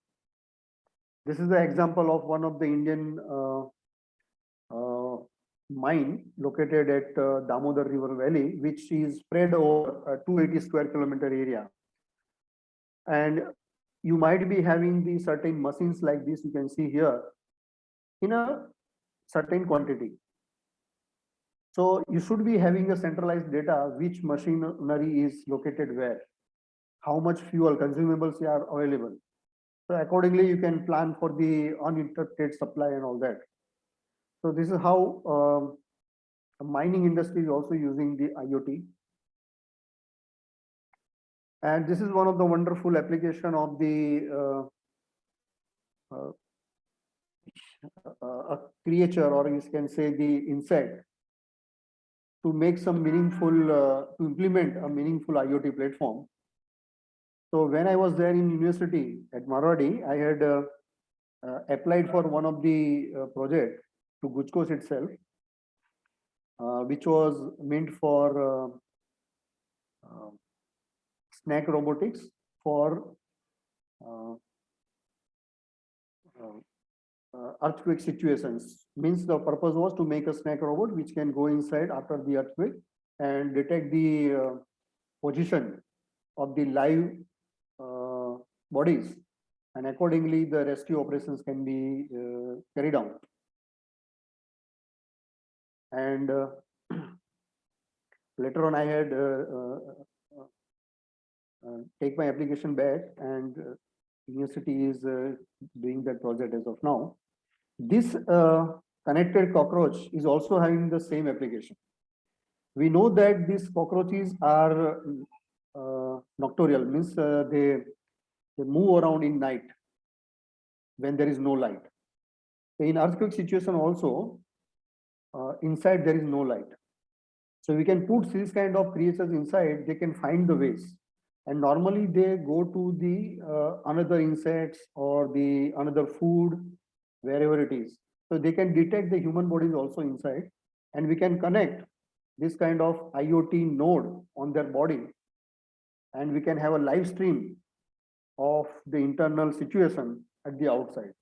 S2: This is the example of one of the Indian mine located at Damodar River Valley, which is spread over a 280 square kilometer area. And you might be having the certain machines like this, you can see here, in a certain quantity. So you should be having a centralized data, which machinery is located where, how much fuel consumables are available. So accordingly, you can plan for the uninterrupted supply and all that. So this is how the mining industry is also using the IoT. And this is one of the wonderful application of the a creature, or you can say the insect, to make some meaningful, to implement a meaningful IoT platform. So when I was there in university at Marwadi, I had applied for one of the project to Gujkos itself, which was meant for snack robotics for earthquake situations. Means the purpose was to make a snack robot which can go inside after the earthquake and detect the position of the live bodies, and accordingly the rescue operations can be carried out. And later on I had take my application back, and university is doing that project as of now. This connected cockroach is also having the same application. We know that these cockroaches are nocturnal, means they move around in night when there is no light. In earthquake situation also, inside there is no light. So we can put these kind of creatures inside, they can find the ways. And normally they go to the another insects or the another food, wherever it is. So they can detect the human bodies also inside, and we can connect this kind of IoT node on their body, and we can have a live stream of the internal situation at the outside.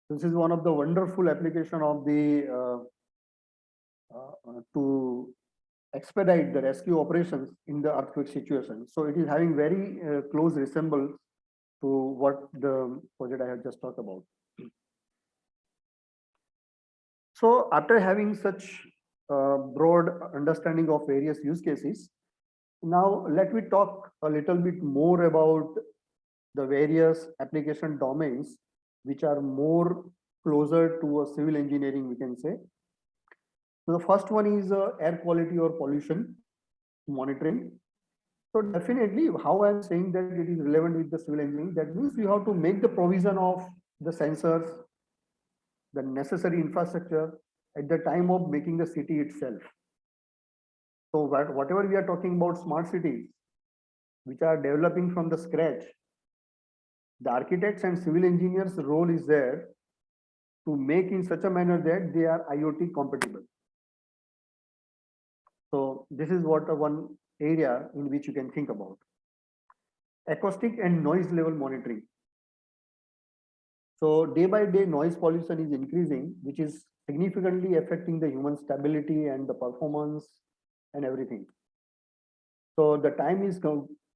S2: This is one of the wonderful application of the to expedite the rescue operations in the earthquake situation. So it is having very close resemblance to what the project I have just talked about. So after having such broad understanding of various use cases, now let me talk a little bit more about the various application domains which are more closer to a civil engineering, we can say. So the first one is air quality or pollution monitoring. So definitely how I'm saying that it is relevant with the civil engineering, that means you have to make the provision of the sensors, the necessary infrastructure at the time of making the city itself. So whatever we are talking about smart cities, which are developing from the scratch, the architects and civil engineers' role is there to make in such a manner that they are IoT compatible. So this is what one area in which you can think about. Acoustic and noise level monitoring. So day by day noise pollution is increasing, which is significantly affecting the human stability and the performance and everything. So the time is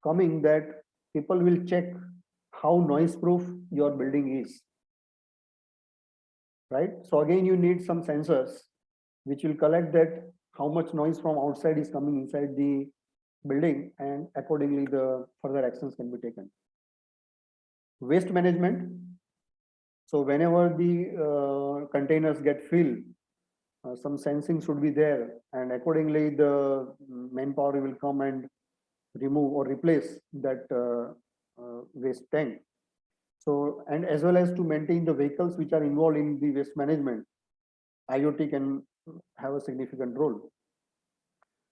S2: coming that people will check how noise proof your building is. Right? So again, you need some sensors which will collect that how much noise from outside is coming inside the building, and accordingly the further actions can be taken. Waste management. So whenever the containers get filled, some sensing should be there, and accordingly the manpower will come and remove or replace that waste tank. So, and as well as to maintain the vehicles which are involved in the waste management, IoT can have a significant role.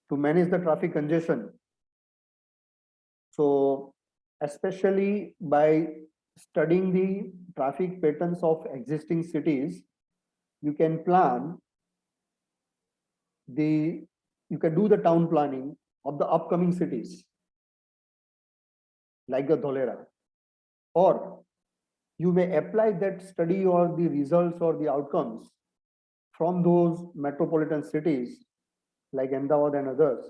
S2: To manage the traffic congestion. So especially by studying the traffic patterns of existing cities, you can plan you can do the town planning of the upcoming cities, like the Dholera, or you may apply that study or the results or the outcomes from those metropolitan cities like Ahmedabad and others,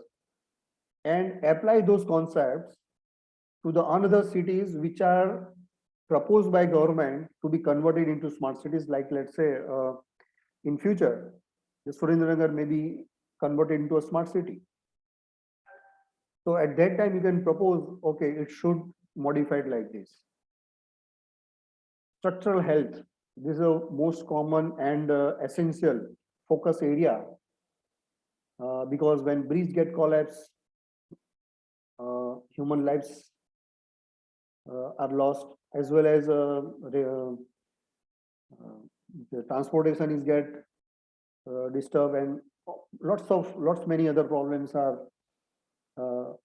S2: and apply those concepts to the another cities which are proposed by government to be converted into smart cities. Like let's say in future, the Surendranagar may be converted into a smart city. So at that time you can propose, okay, it should modify it like this. Structural health, this is the most common and essential focus area, because when bridge get collapsed, human lives are lost, as well as the transportation is get disturbed, and lots many other problems are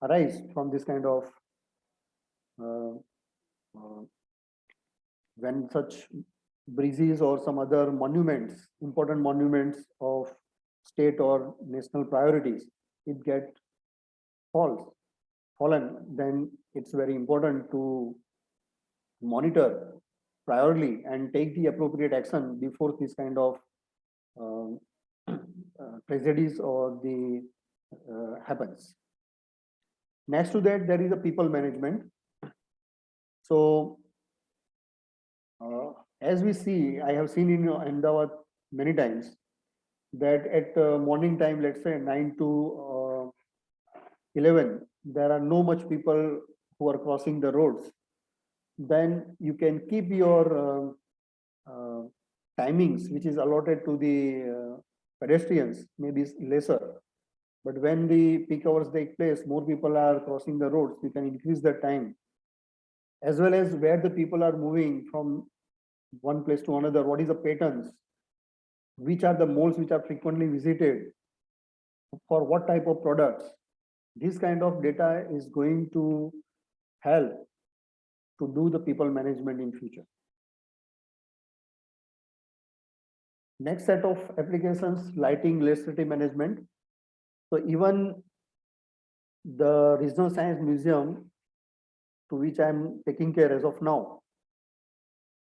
S2: arise from this kind of when such bridges or some other monuments, important monuments of state or national priorities, it get falls. fallen, then it's very important to monitor priorly and take the appropriate action before this kind of um, tragedies or the happens. Next to that, there is a people management. So as we see, I have seen in Ahmedabad many times that at morning time, let's say 9 to 11, there are no much people who are crossing the roads. Then you can keep your timings, which is allotted to the pedestrians, maybe lesser. But when the peak hours take place, more people are crossing the roads, you can increase the time. As well as where the people are moving from one place to another, what is the patterns, which are the malls which are frequently visited, for what type of products. This kind of data is going to help to do the people management in future. Next set of applications, lighting, electricity management. So even the Regional Science Museum, to which I'm taking care as of now,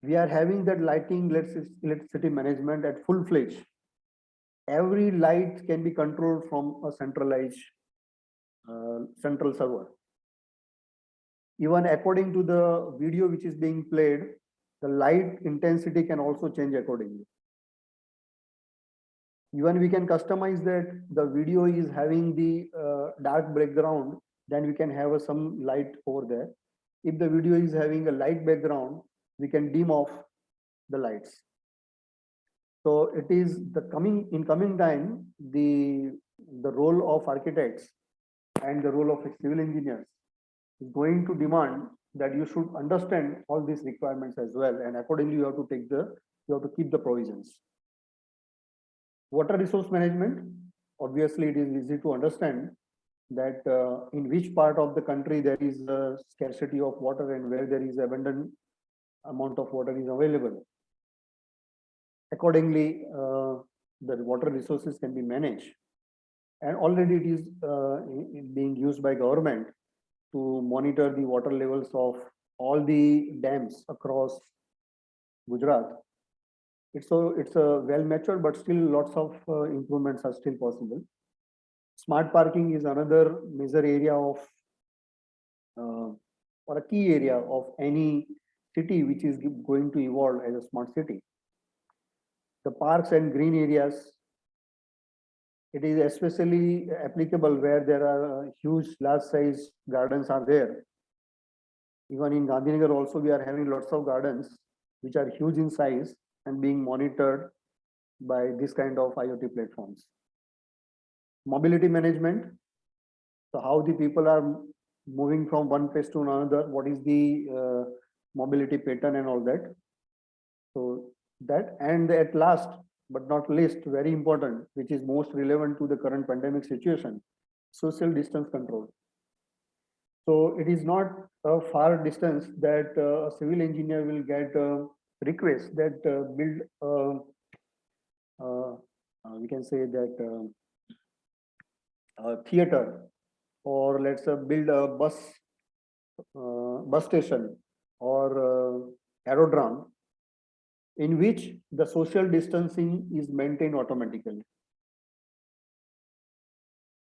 S2: we are having that lighting, electricity management at full-fledged. Every light can be controlled from a centralized central server. Even according to the video which is being played, the light intensity can also change accordingly. Even we can customize that the video is having the dark background, then we can have some light over there. If the video is having a light background, we can dim off the lights. So it is the coming time, the role of architects and the role of civil engineers is going to demand that you should understand all these requirements as well, and accordingly you have to keep the provisions. Water resource management, obviously it is easy to understand that in which part of the country there is a scarcity of water and where there is abundant amount of water is available. Accordingly, the water resources can be managed, and already it is being used by government to monitor the water levels of all the dams across Gujarat. It's a well matured, but still lots of improvements are still possible. Smart parking is another major area of or a key area of any city which is going to evolve as a smart city. The parks and green areas, it is especially applicable where there are huge large size gardens are there. Even in Gandhinagar also we are having lots of gardens which are huge in size and being monitored by this kind of IoT platforms. Mobility management, so how the people are moving from one place to another, what is the mobility pattern and all that. So that, and at last but not least, very important, which is most relevant to the current pandemic situation, social distance control. So it is not a far distance that a civil engineer will get a request that build we can say that theater, or let's say build a bus station or aerodrome in which the social distancing is maintained automatically.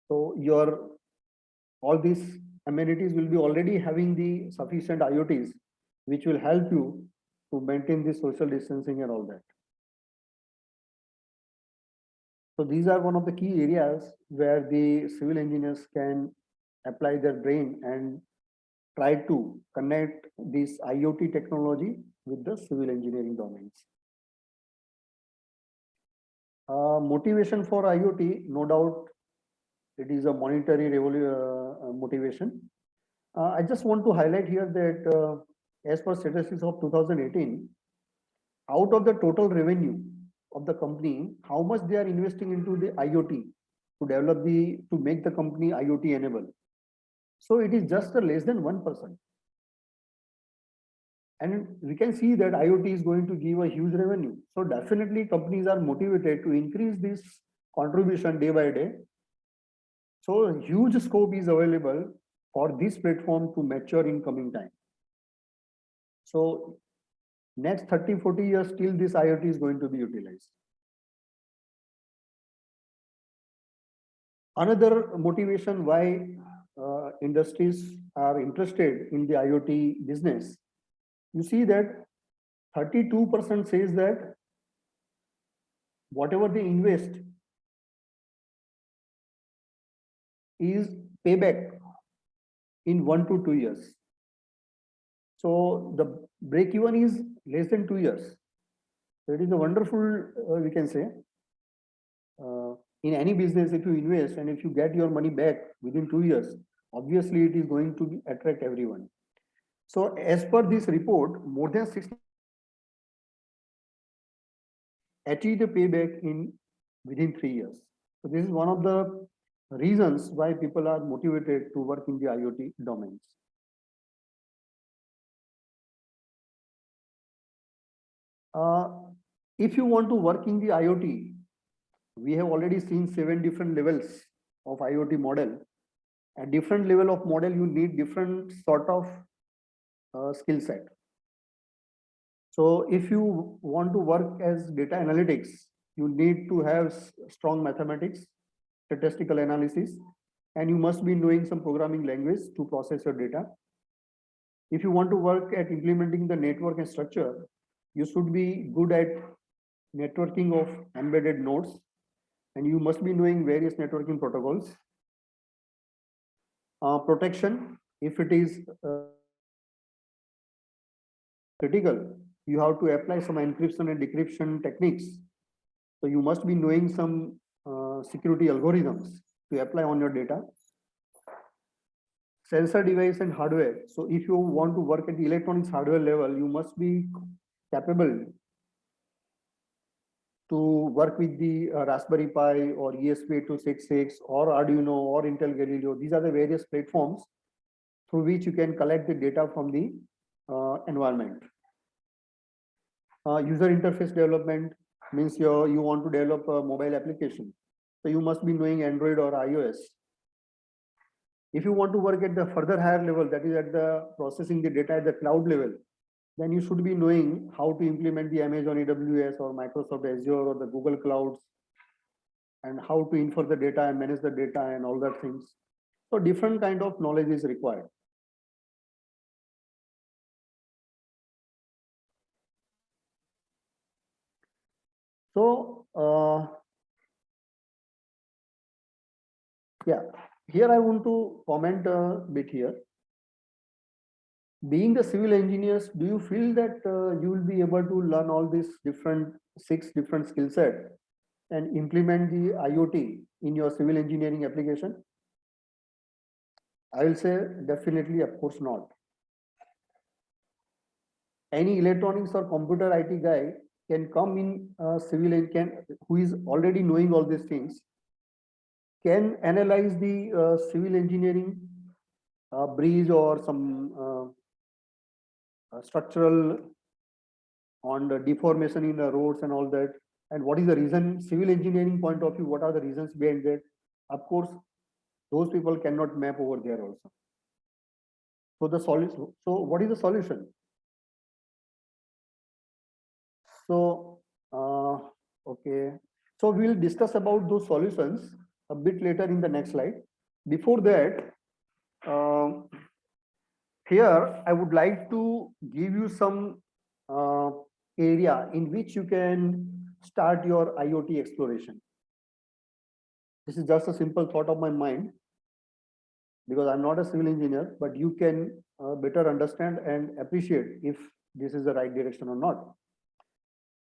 S2: So all these amenities will be already having the sufficient IoTs, which will help you to maintain the social distancing and all that. So these are one of the key areas where the civil engineers can apply their brain and try to connect this IoT technology with the civil engineering domains. Motivation for IoT, no doubt, it is a monetary motivation. I just want to highlight here that as per statistics of 2018, out of the total revenue of the company, how much they are investing into the IoT to make the company IoT enabled. So it is just less than 1%. And we can see that IoT is going to give a huge revenue. So definitely companies are motivated to increase this contribution day by day. So huge scope is available for this platform to mature in coming time. So next 30-40 years, still this IoT is going to be utilized. Another motivation why industries are interested in the IoT business, you see that 32% says that whatever they invest is payback in 1 to 2 years. So the break even is less than 2 years. So it is a wonderful, we can say, in any business, if you invest and if you get your money back within 2 years, obviously it is going to attract everyone. So as per this report, more than 60 achieve the payback in within 3 years. So this is one of the reasons why people are motivated to work in the IoT domains. If you want to work in the IoT, we have already seen 7 different levels of IoT model. At different level of model, you need different sort of skill set. So if you want to work as data analytics, you need to have strong mathematics, statistical analysis, and you must be knowing some programming language to process your data. If you want to work at implementing the network and structure, you should be good at networking of embedded nodes, and you must be knowing various networking protocols. Protection, if it is critical, you have to apply some encryption and decryption techniques. So you must be knowing some security algorithms to apply on your data. Sensor device and hardware. So if you want to work at the electronics hardware level, you must be capable to work with the Raspberry Pi or ESP8266 or Arduino or Intel Galileo. These are the various platforms through which you can collect the data from the environment. User interface development means you want to develop a mobile application. So you must be knowing Android or iOS. If you want to work at the further higher level, that is at the processing the data at the cloud level, then you should be knowing how to implement the Amazon AWS or Microsoft Azure or the Google Clouds, and how to infer the data and manage the data and all that things. So different kind of knowledge is required. So yeah, here I want to comment a bit here. Being the civil engineers, do you feel that you will be able to learn all these 6 different skill set and implement the IoT in your civil engineering application? I will say definitely, of course not. Any electronics or computer IT guy can come in civil and who is already knowing all these things, can analyze the civil engineering bridge or some structural on the deformation in the roads and all that, and what is the reason, civil engineering point of view, what are the reasons behind that. Of course, those people cannot map over there also. So the solution, so what is the solution? So okay, so we'll discuss about those solutions a bit later in the next slide. Before that, here I would like to give you some area in which you can start your IoT exploration. This is just a simple thought of my mind, because I'm not a civil engineer, but you can better understand and appreciate if this is the right direction or not.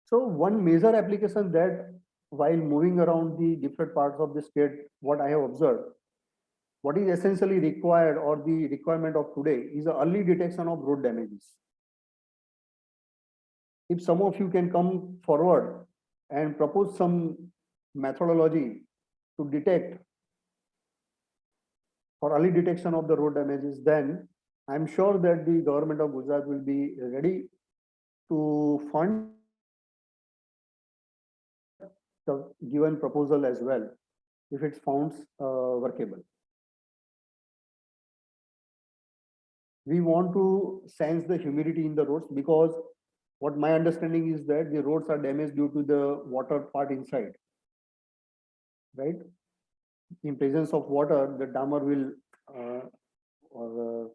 S2: So one major application that while moving around the different parts of the state, what I have observed, what is essentially required or the requirement of today is the early detection of road damages. If some of you can come forward and propose some methodology to detect for early detection of the road damages, then I'm sure that the government of Gujarat will be ready to fund the given proposal as well, if it found workable. we want to sense the humidity in the roads, because what my understanding is that the roads are damaged due to the water part inside, right? In presence of water, the dammer will or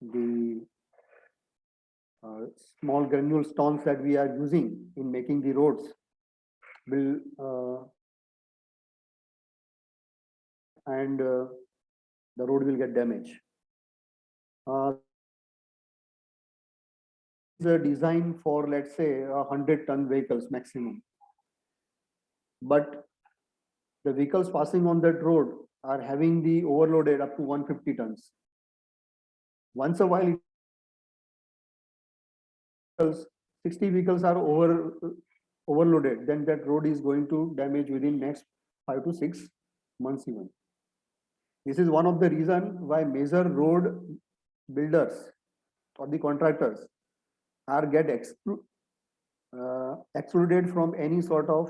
S2: the small granule stones that we are using in making the roads will the road will get damaged. The design for, let's say, 100-ton vehicles maximum, but the vehicles passing on that road are having the overloaded up to 150 tons. Once a while, 60 vehicles are overloaded, then that road is going to damage within next 5 to 6 months even. This is one of the reasons why major road builders or the contractors are excluded from any sort of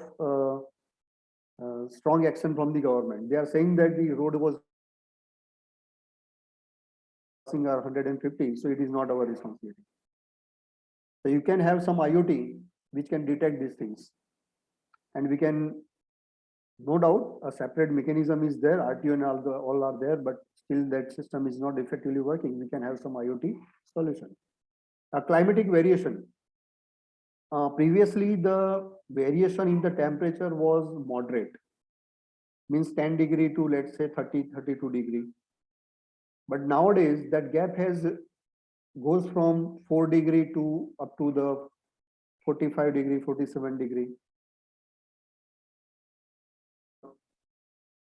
S2: strong action from the government. They are saying that the road was passing are 150, so it is not our responsibility. So you can have some IoT which can detect these things, and we can, no doubt, a separate mechanism is there. RTO and all are there, but still that system is not effectively working. We can have some IoT solution. Climatic variation. Previously, the variation in the temperature was moderate, means 10 degree to, let's say, 32 degree. But nowadays that gap goes from 4 degree to up to the 45 degree, 47 degree.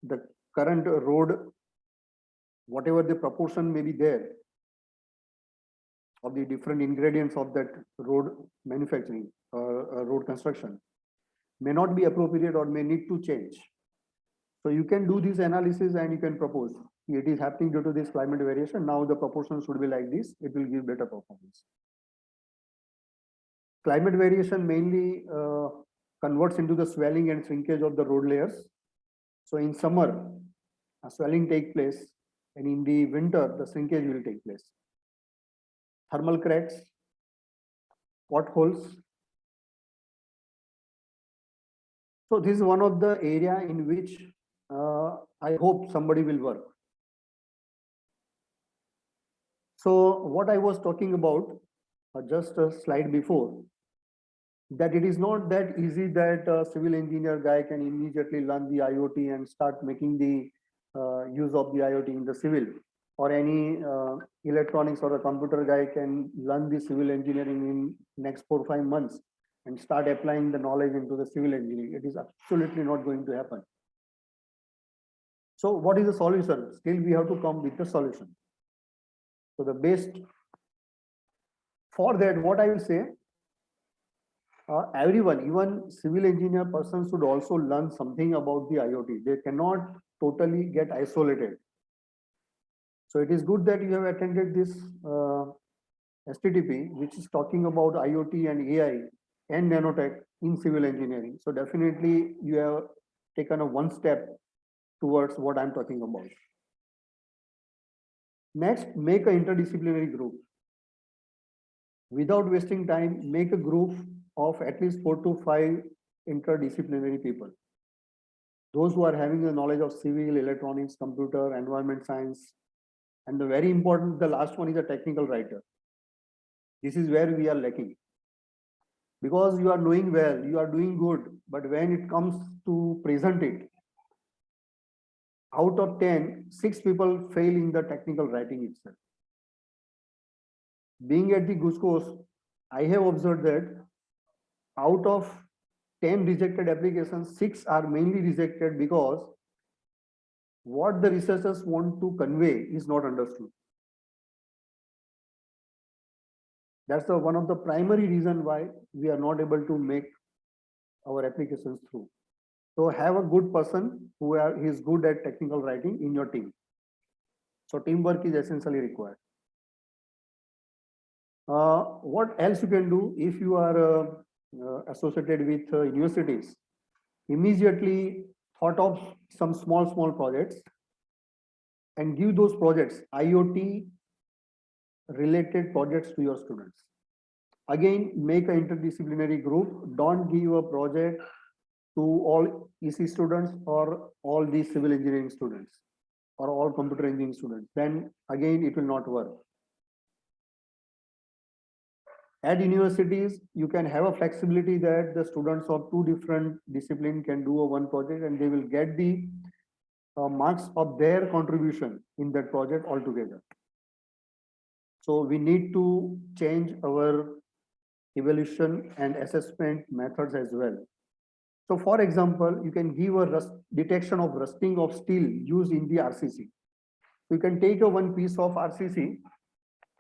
S2: The current road, whatever the proportion may be there of the different ingredients of that road manufacturing, road construction, may not be appropriate or may need to change. So you can do this analysis and you can propose, it is happening due to this climate variation. Now the proportion should be like this, it will give better performance. Climate variation mainly converts into the swelling and shrinkage of the road layers. So in summer, a swelling takes place, and in the winter, the shrinkage will take place. Thermal cracks, potholes. So this is one of the area in which I hope somebody will work. So what I was talking about just a slide before, that it is not that easy that a civil engineer guy can immediately learn the IoT and start making the use of the IoT in the civil, or any electronics or a computer guy can learn the civil engineering in next 4 or 5 months and start applying the knowledge into the civil engineering. It is absolutely not going to happen. So what is the solution? Still we have to come with the solution. So the best for that, what I will say, everyone, even civil engineer person, should also learn something about the IoT. They cannot totally get isolated. So it is good that you have attended this STTP, which is talking about IoT and AI and nanotech in civil engineering. So definitely you have taken a one step towards what I'm talking about. Next, make an interdisciplinary group. Without wasting time, make a group of at least 4 to 5 interdisciplinary people. Those who are having the knowledge of civil, electronics, computer, environment science, and the very important, the last one is a technical writer. This is where we are lacking. Because you are knowing well, you are doing good, but when it comes to present it, out of 10, 6 people fail in the technical writing itself. Being at the GUSCOS, I have observed that out of 10 rejected applications, 6 are mainly rejected because what the researchers want to convey is not understood. That's one of the primary reasons why we are not able to make our applications through. So have a good person who is good at technical writing in your team. So teamwork is essentially required. What else you can do if you are associated with universities? Immediately thought of some small projects and give those projects IoT related projects to your students. Again, make an interdisciplinary group. Don't give a project to all EC students or all the civil engineering students or all computer engineering students. Then again, it will not work. At universities, you can have a flexibility that the students of two different disciplines can do a one project and they will get the marks of their contribution in that project altogether. So we need to change our evaluation and assessment methods as well. So for example, you can give a detection of rusting of steel used in the RCC. You can take a one piece of RCC,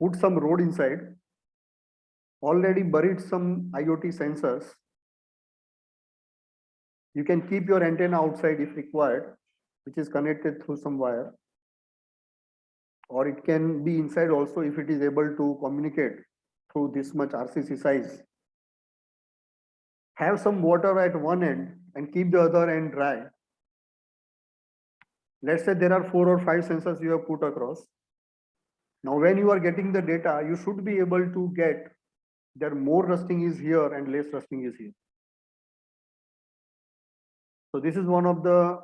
S2: put some road inside, already buried some IoT sensors. You can keep your antenna outside if required, which is connected through some wire. Or it can be inside also if it is able to communicate through this much RCC size. Have some water at one end and keep the other end dry. Let's say there are 4 or 5 sensors you have put across. Now, when you are getting the data, you should be able to get that more rusting is here and less rusting is here. So this is one of the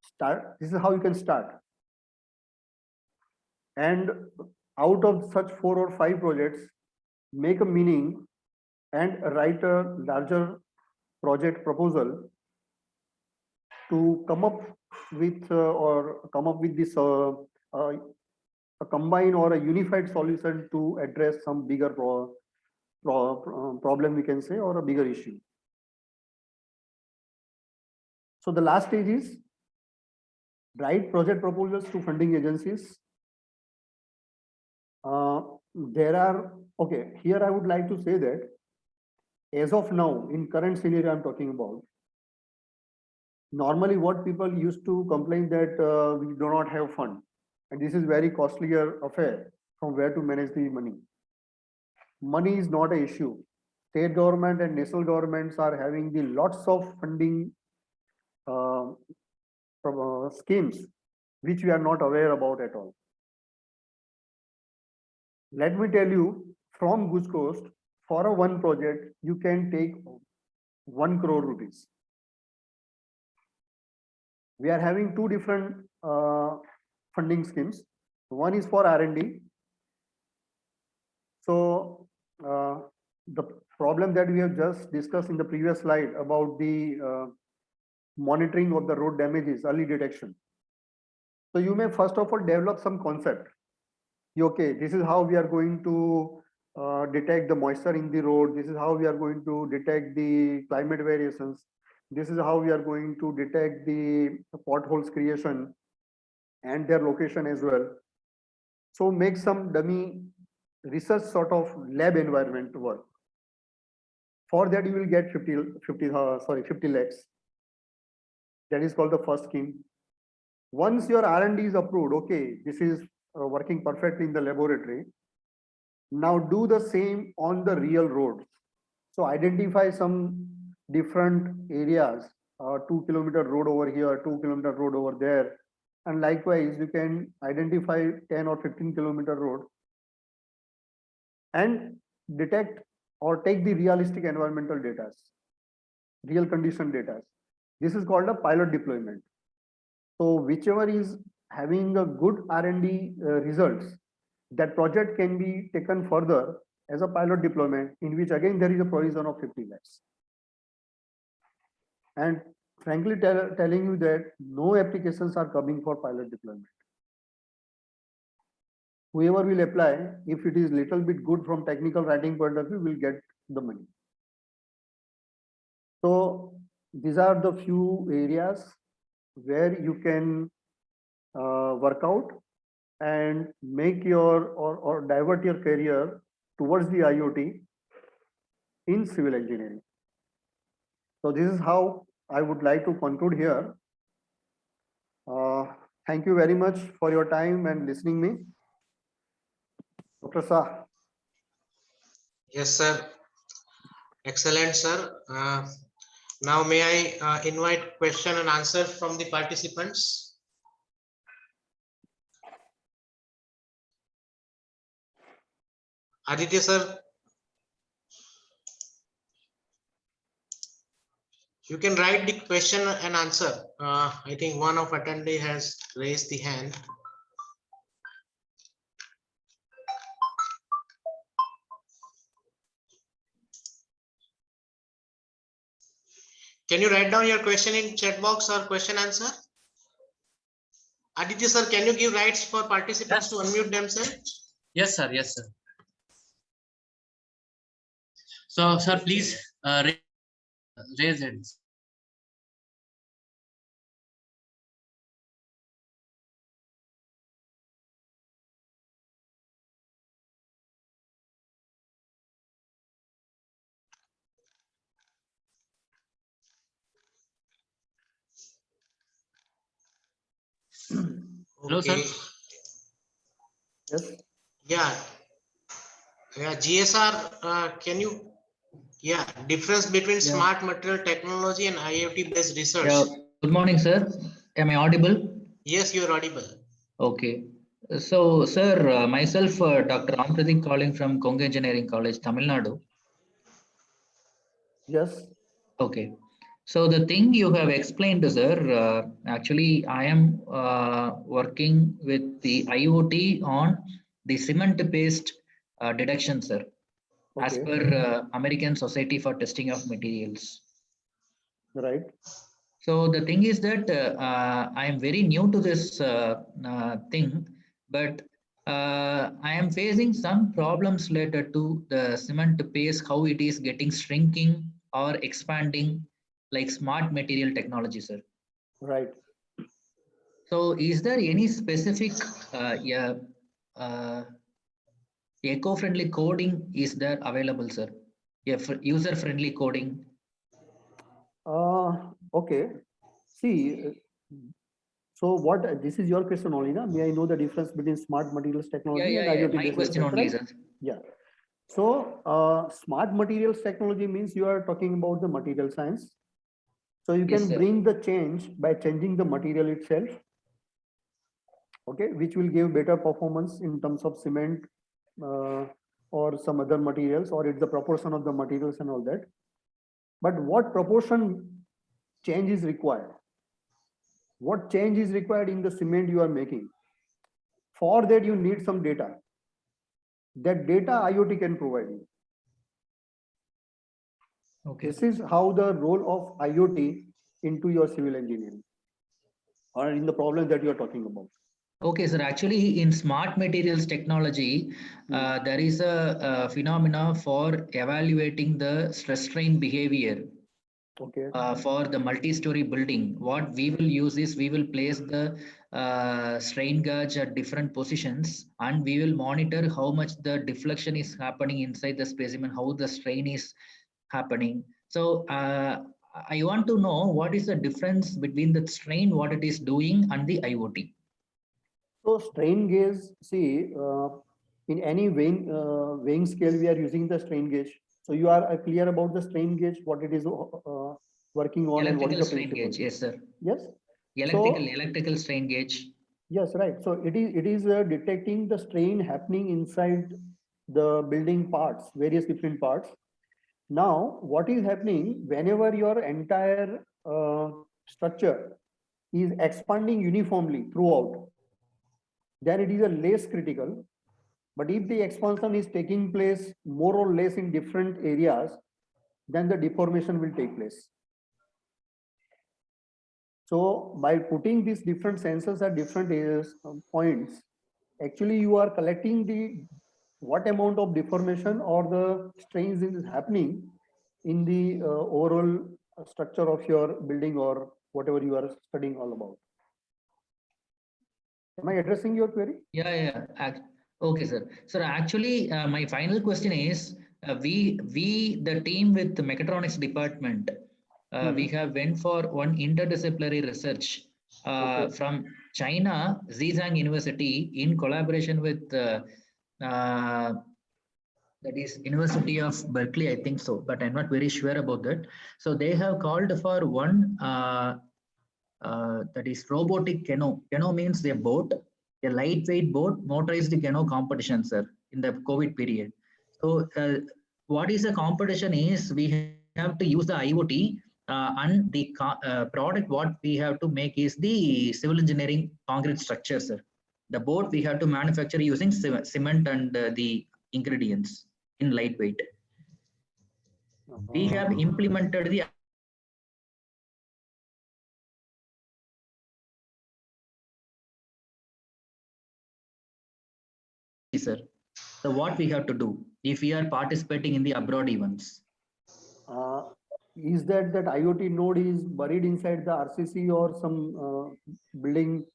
S2: start. This is how you can start. And out of such 4 or 5 projects, make a meaning and write a larger project proposal to come up with this a combined or a unified solution to address some bigger problem, we can say, or a bigger issue. So the last stage is write project proposals to funding agencies. Here I would like to say that as of now, in current scenario I'm talking about, normally what people used to complain that we do not have fund, and this is very costlier affair from where to manage the money. Money is not an issue. State government and national governments are having the lots of funding schemes which we are not aware about at all. Let me tell you, from Guj Coast, for a one project, you can take 1 crore rupees. We are having 2 different funding schemes. One is for R&D. So the problem that we have just discussed in the previous slide about the monitoring of the road damages, early detection. So you may first of all develop some concept. Okay, this is how we are going to detect the moisture in the road. This is how we are going to detect the climate variations. This is how we are going to detect the potholes creation and their location as well. So make some dummy research sort of lab environment work. For that you will get 50 lakhs. That is called the first scheme. Once your R&D is approved, okay, this is working perfectly in the laboratory. Now do the same on the real roads. So identify some different areas, 2 kilometer road over here, 2 kilometer road over there. And likewise, you can identify 10 or 15 kilometer road and detect or take the realistic environmental data, real condition data. This is called a pilot deployment. So whichever is having a good R&D results, that project can be taken further as a pilot deployment, in which again there is a provision of 50 lakhs. And frankly telling you that no applications are coming for pilot deployment. Whoever will apply, if it is little bit good from technical writing point of view, will get the money. So these are the few areas where you can work out and make your or divert your career towards the IoT in civil engineering. So this is how I would like to conclude here. Thank you very much for your time and listening me. Dr. Shah.
S1: Yes, sir. Excellent, sir. Now may I invite question and answer from the participants? Aditya sir, you can write the question and answer. I think one of attendee has raised the hand. Can you write down your question in chat box or question answer? Aditya sir, can you give rights for participants to unmute themselves?
S7: Yes, sir. Yes, sir. So, sir, please raise it. Hello, sir.
S1: Okay.
S2: Yes.
S1: Yeah. Yeah. GSR, can you? Yeah. Difference between
S8: Yeah.
S1: smart material technology and IoT based research.
S8: Yeah, good morning, sir. Am I audible?
S1: Yes, you are audible.
S8: Okay. So, sir, myself, Dr. Ram Pradeep calling from Konga Engineering College, Tamil Nadu.
S2: Yes.
S8: Okay. So the thing you have explained, sir, actually, I am working with the IoT on the cement-based detection, sir, as
S2: Okay.
S8: per American Society for Testing of Materials.
S2: Right.
S8: So the thing is that I am very new to this thing, but I am facing some problems related to the cement paste, how it is getting shrinking or expanding, like smart material technology, sir.
S2: Right.
S8: So is there any specific eco-friendly coding is there available, sir? User-friendly coding.
S2: Okay. See, so what, this is your question only, na? May I know the difference between smart materials technology and IoT
S8: My
S2: based
S8: question
S2: research,
S8: only,
S2: right?
S8: sir.
S2: Yeah. So, smart materials technology means you are talking about the material science. So you
S8: Yes,
S2: can
S8: sir.
S2: bring the change by changing the material itself, okay, which will give better performance in terms of cement or some other materials, or it's the proportion of the materials and all that. But what proportion change is required? What change is required in the cement you are making? For that, you need some data. That data IoT can provide you.
S8: Okay.
S2: This is how the role of IoT into your civil engineering or in the problem that you are talking about.
S8: Okay, sir. Actually, in smart materials technology, there is a phenomena for evaluating the stress strain behavior.
S2: Okay.
S8: For the multi-story building. What we will use is we will place the strain gauge at different positions, and we will monitor how much the deflection is happening inside the specimen, how the strain is happening. So I want to know what is the difference between the strain, what it is doing, and the IoT.
S2: So strain gauge, see, in any weighing scale, we are using the strain gauge. So you are clear about the strain gauge, what it is working on, and what is
S8: Electrical
S2: the
S8: strain
S2: principle.
S8: gauge, yes, sir.
S2: Yes.
S8: Electrical strain gauge.
S2: Yes, right. So it is detecting the strain happening inside the building parts, various different parts. Now, what is happening whenever your entire structure is expanding uniformly throughout, then it is a less critical. But if the expansion is taking place more or less in different areas, then the deformation will take place. So by putting these different sensors at different areas, points, actually you are collecting the what amount of deformation or the strains is happening in the overall structure of your building or whatever you are studying all about. Am I addressing your query?
S8: Yeah. Okay, sir. Sir, actually, my final question is, we the team with the mechatronics department, we have went for one interdisciplinary research from China, Zhejiang University, in collaboration with that is University of Berkeley, I think so, but I'm not very sure about that. So they have called for one that is robotic canoe. Canoe means a boat, a lightweight boat, motorized canoe competition, sir, in the COVID period. So what is the competition is we have to use the IoT and the product what we have to make is the civil engineering concrete structure, sir. The board we have to manufacture using cement and the ingredients in lightweight. We have implemented the sir. So what we have to do if we are participating in the abroad events?
S2: Is that IoT node is buried inside the RCC or some building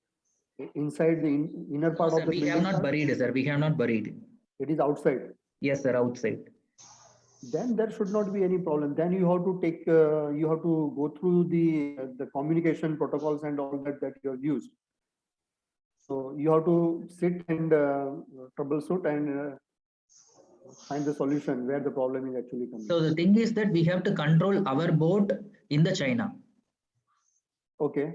S2: inside the inner part
S8: Sir,
S2: of the
S8: we
S2: building?
S8: have not buried, sir. We have not buried.
S2: It is outside.
S8: Yes, sir, outside.
S2: Then there should not be any problem. Then you have to take, you have to go through the communication protocols and all that you have used. So you have to sit and troubleshoot and find the solution where the problem is actually coming.
S8: So the thing is that we have to control our boat in the China.
S2: Okay.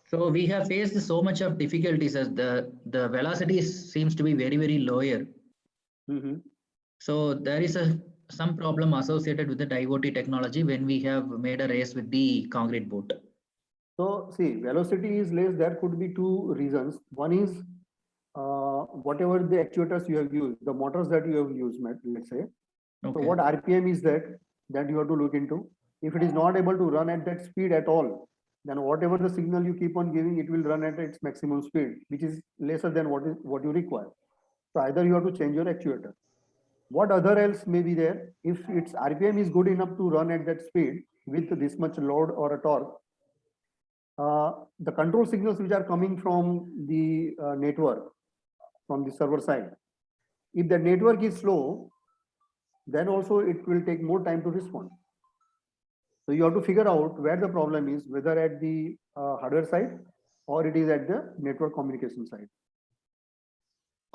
S8: So we have faced so much of difficulties as the velocity seems to be very, very lower.
S2: Mm-hmm.
S8: So there is some problem associated with the IoT technology when we have made a race with the concrete boat.
S2: So see, velocity is less. There could be two reasons. One is whatever the actuators you have used, the motors that you have used, let's say.
S8: Okay.
S2: So what RPM is that you have to look into. If it is not able to run at that speed at all, then whatever the signal you keep on giving, it will run at its maximum speed, which is lesser than what you require. So either you have to change your actuator. What other else may be there? If its RPM is good enough to run at that speed with this much load or a torque, the control signals which are coming from the network, from the server side, if the network is slow, then also it will take more time to respond. So you have to figure out where the problem is, whether at the hardware side or it is at the network communication side.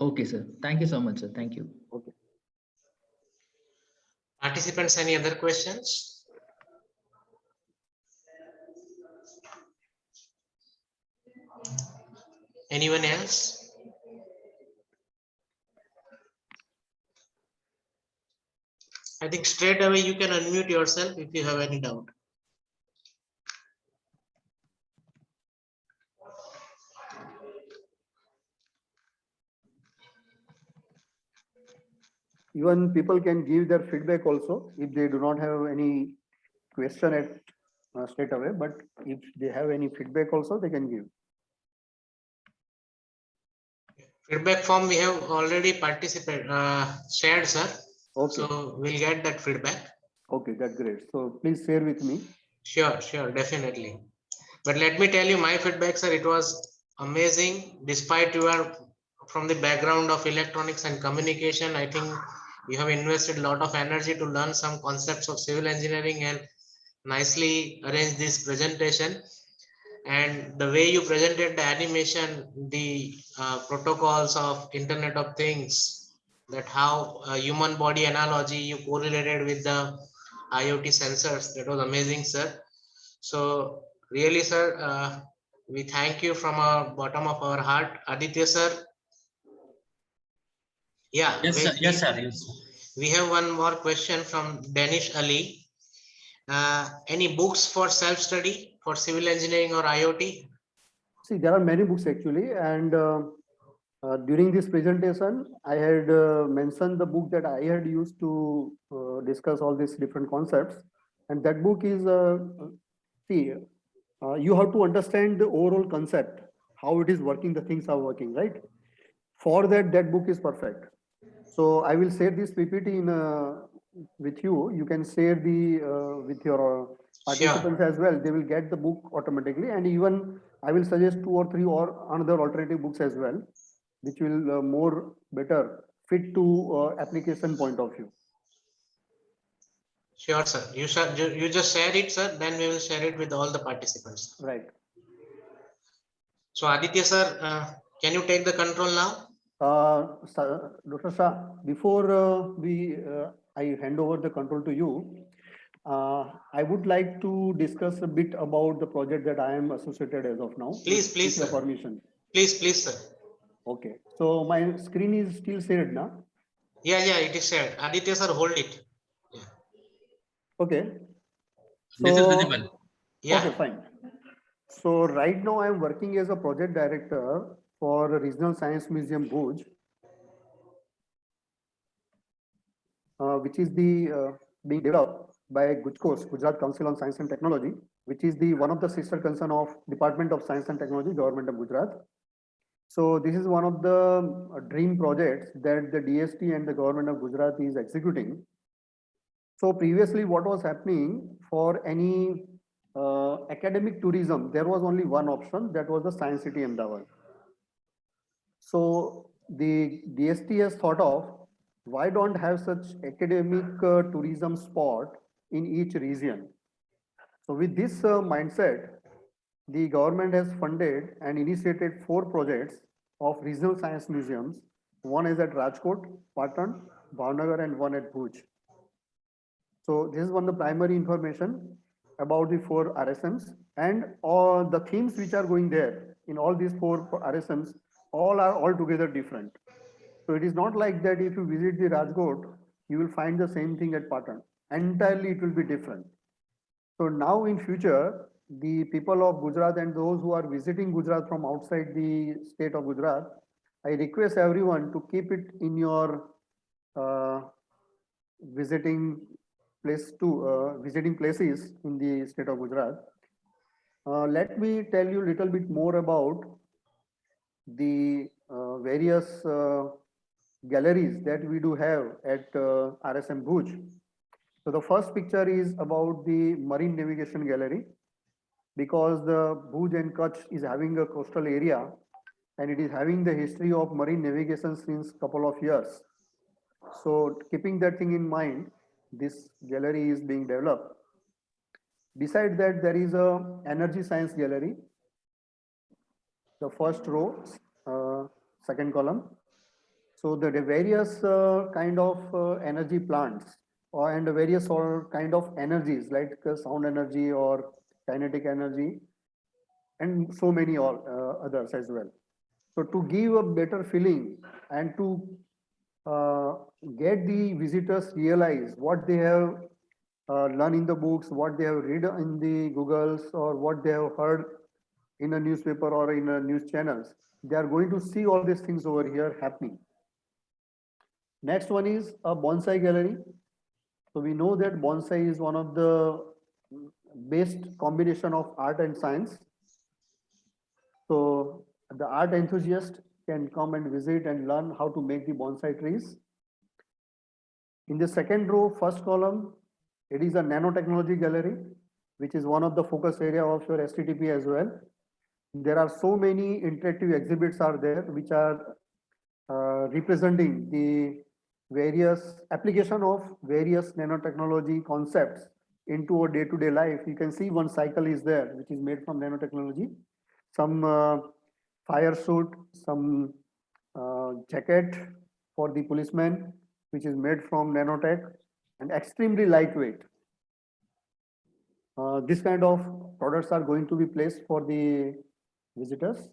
S8: Okay, sir. Thank you so much, sir. Thank you.
S2: Okay.
S1: Participants, any other questions? Anyone else? I think straight away you can unmute yourself if you have any doubt.
S2: Even people can give their feedback also if they do not have any question at straight away, but if they have any feedback also, they can give.
S1: Feedback form we have already shared, sir.
S2: Okay.
S1: So we'll get that feedback.
S2: Okay, that's great. So please share with me.
S1: Sure, definitely. But let me tell you my feedback, sir. It was amazing. Despite you are from the background of electronics and communication, I think you have invested a lot of energy to learn some concepts of civil engineering and nicely arrange this presentation. And the way you presented the animation, the protocols of Internet of Things, that how human body analogy you correlated with the IoT sensors, that was amazing, sir. So really, sir, we thank you from our bottom of our heart. Aditya, sir. Yeah.
S7: Yes, sir. Yes, sir. Yes, sir.
S1: We have one more question from Danish Ali. Any books for self-study for civil engineering or IoT?
S2: See, there are many books actually, and during this presentation, I had mentioned the book that I had used to discuss all these different concepts, and that book is you have to understand the overall concept, how it is working, the things are working, right? For that book is perfect. So I will share this PPT with you. You can share with your participants as well. They will get the book automatically, and even I will suggest 2 or 3 or another alternative books as well, which will more better fit to application point of view.
S1: Sure, sir. You just share it, sir. Then we will share it with all the participants.
S2: Right.
S1: So Aditya, sir, can you take the control now?
S2: Dr. Shah, before I hand over the control to you, I would like to discuss a bit about the project that I am associated as of now.
S1: Please,
S2: with your
S1: sir.
S2: permission.
S1: Please, sir.
S2: Okay. So my screen is still shared now.
S1: Yeah, it is shared. Aditya sir, hold it.
S2: Okay.
S7: This is
S2: So,
S7: visible.
S1: Yeah.
S2: okay, fine. So right now I'm working as a project director for Regional Science Museum Bhuj, which is being developed by GUJCOS, Gujarat Council on Science and Technology, which is the one of the sister concern of Department of Science and Technology, Government of Gujarat. So this is one of the dream projects that the DST and the Government of Gujarat is executing. So previously, what was happening for any academic tourism, there was only one option, that was the Science City Ahmedabad. So the DST has thought of why don't have such academic tourism spot in each region. So with this mindset, the government has funded and initiated 4 projects of regional science museums. One is at Rajkot, Patan, Bhavnagar, and one at Bhuj. So this is one of the primary information about the 4 RSMs, and all the themes which are going there in all these 4 RSMs, all are altogether different. So it is not like that if you visit the Rajkot, you will find the same thing at Patan. Entirely it will be different. So now in future, the people of Gujarat and those who are visiting Gujarat from outside the state of Gujarat, I request everyone to keep it in your visiting visiting places in the state of Gujarat. Let me tell you a little bit more about the various galleries that we do have at RSM Bhuj. So the first picture is about the Marine Navigation Gallery, because the Bhuj and Kutch is having a coastal area and it is having the history of marine navigation since couple of years. So keeping that thing in mind, this gallery is being developed. Beside that, there is a energy science gallery. The first row, second column. So the various kind of energy plants and various kind of energies like sound energy or kinetic energy and so many others as well. So to give a better feeling and to get the visitors realize what they have learned in the books, what they have read in the Googles, or what they have heard in a newspaper or in a news channels, they are going to see all these things over here happening. Next one is a bonsai gallery. So we know that bonsai is one of the best combination of art and science. So the art enthusiast can come and visit and learn how to make the bonsai trees. In the second row, first column, it is a nanotechnology gallery, which is one of the focus area of your STTP as well. There are so many interactive exhibits are there, which are representing the various application of various nanotechnology concepts into a day-to-day life. You can see one cycle is there, which is made from nanotechnology. Some fire suit, some jacket for the policeman, which is made from nanotech and extremely lightweight. This kind of products are going to be placed for the visitors.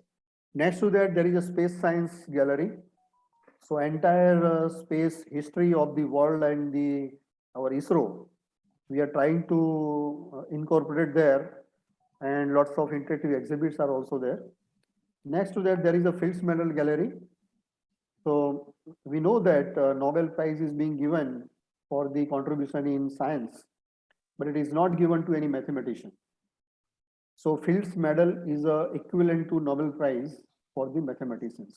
S2: Next to that, there is a space science gallery. So entire space history of the world and our ISRO, we are trying to incorporate there, and lots of interactive exhibits are also there. Next to that, there is a Fields Medal Gallery. So we know that Nobel Prize is being given for the contribution in science, but it is not given to any mathematician. So Fields Medal is equivalent to Nobel Prize for the mathematicians.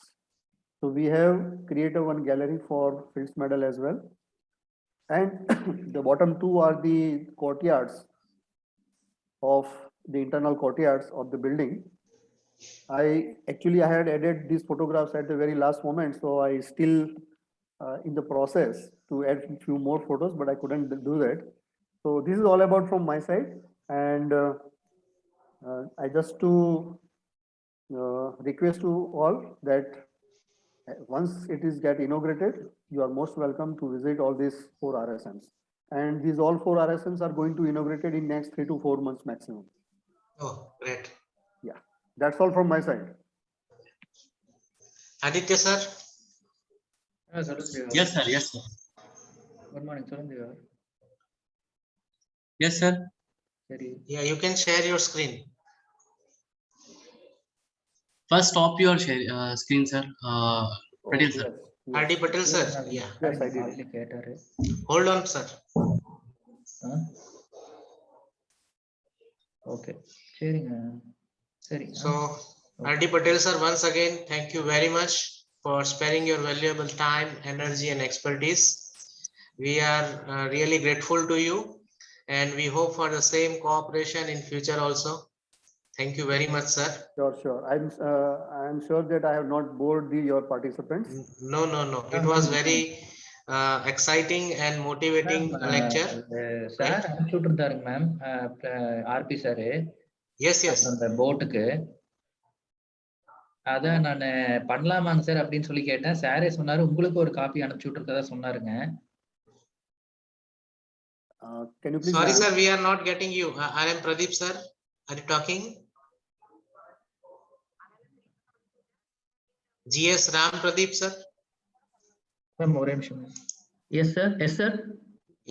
S2: So we have created one gallery for Fields Medal as well. And the bottom two are the courtyards of the internal courtyards of the building. I had added these photographs at the very last moment, so I still in the process to add a few more photos, but I couldn't do that. So this is all about from my side, and I just to request to all that once it is get inaugurated, you are most welcome to visit all these 4 RSMs. And these all 4 RSMs are going to inaugurated in next 3 to 4 months maximum.
S1: Oh, great.
S2: Yeah, that's all from my side.
S1: Aditya sir.
S7: Yes, sir. Yes, sir.
S8: Good morning.
S7: Yes, sir.
S1: Yeah, you can share your screen.
S7: First, stop your share, screen, sir. Patel, sir.
S2: Yes,
S1: RD Patel, sir. Yeah,
S2: yes, I did.
S1: hold on, sir.
S8: Okay. சரிங்க சரி
S1: So, RD Patel, sir, once again, thank you very much for sparing your valuable time, energy, and expertise. We are really grateful to you, and we hope for the same cooperation in future also. Thank you very much, sir.
S2: Sure. I'm sure that I have not bored your participants.
S1: No. It was very exciting and motivating lecture.
S8: Sir அனுப்பிச்சு விட்டுருந்தாருங்க ma'am RB sir
S1: Yes.
S8: அந்த போட்டுக்கு அதான் நான் பண்ணலாமாங்க sir அப்படின்னு சொல்லி கேட்டேன். சாரே சொன்னாரு உங்களுக்கு ஒரு காப்பி அனுப்பிச்சு விட்டுருக்கதா சொன்னாருங்க.
S2: Can you please?
S1: Sorry, sir, we are not getting you. I am Pradeep, sir. Are you talking? GS Ram Pradeep, sir.
S8: Ma'am ஒரே நிமிஷம். Yes sir.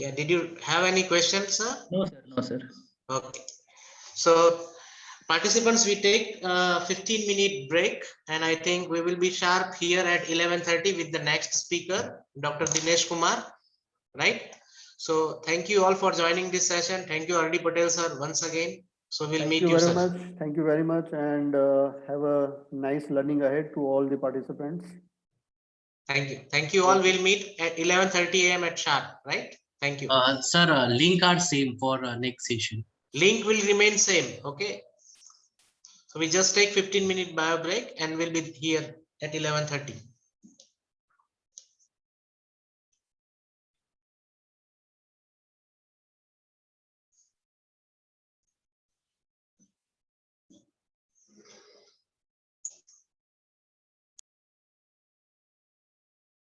S1: Yeah, did you have any questions, sir?
S8: No sir.
S1: Okay. So, participants, we take a 15-minute break, and I think we will be sharp here at 11:30 with the next speaker, Dr. Dinesh Kumar, right? So, thank you all for joining this session. Thank you, RD Patel, sir, once again. So, we'll meet you, sir.
S2: Thank you very much, and have a nice learning ahead to all the participants.
S1: Thank you all. We'll meet at 11:30 a.m. at sharp, right? Thank you.
S7: Sir, link are same for next session.
S1: Link will remain same, okay? So we just take 15-minute bio break and we'll be here at 11:30.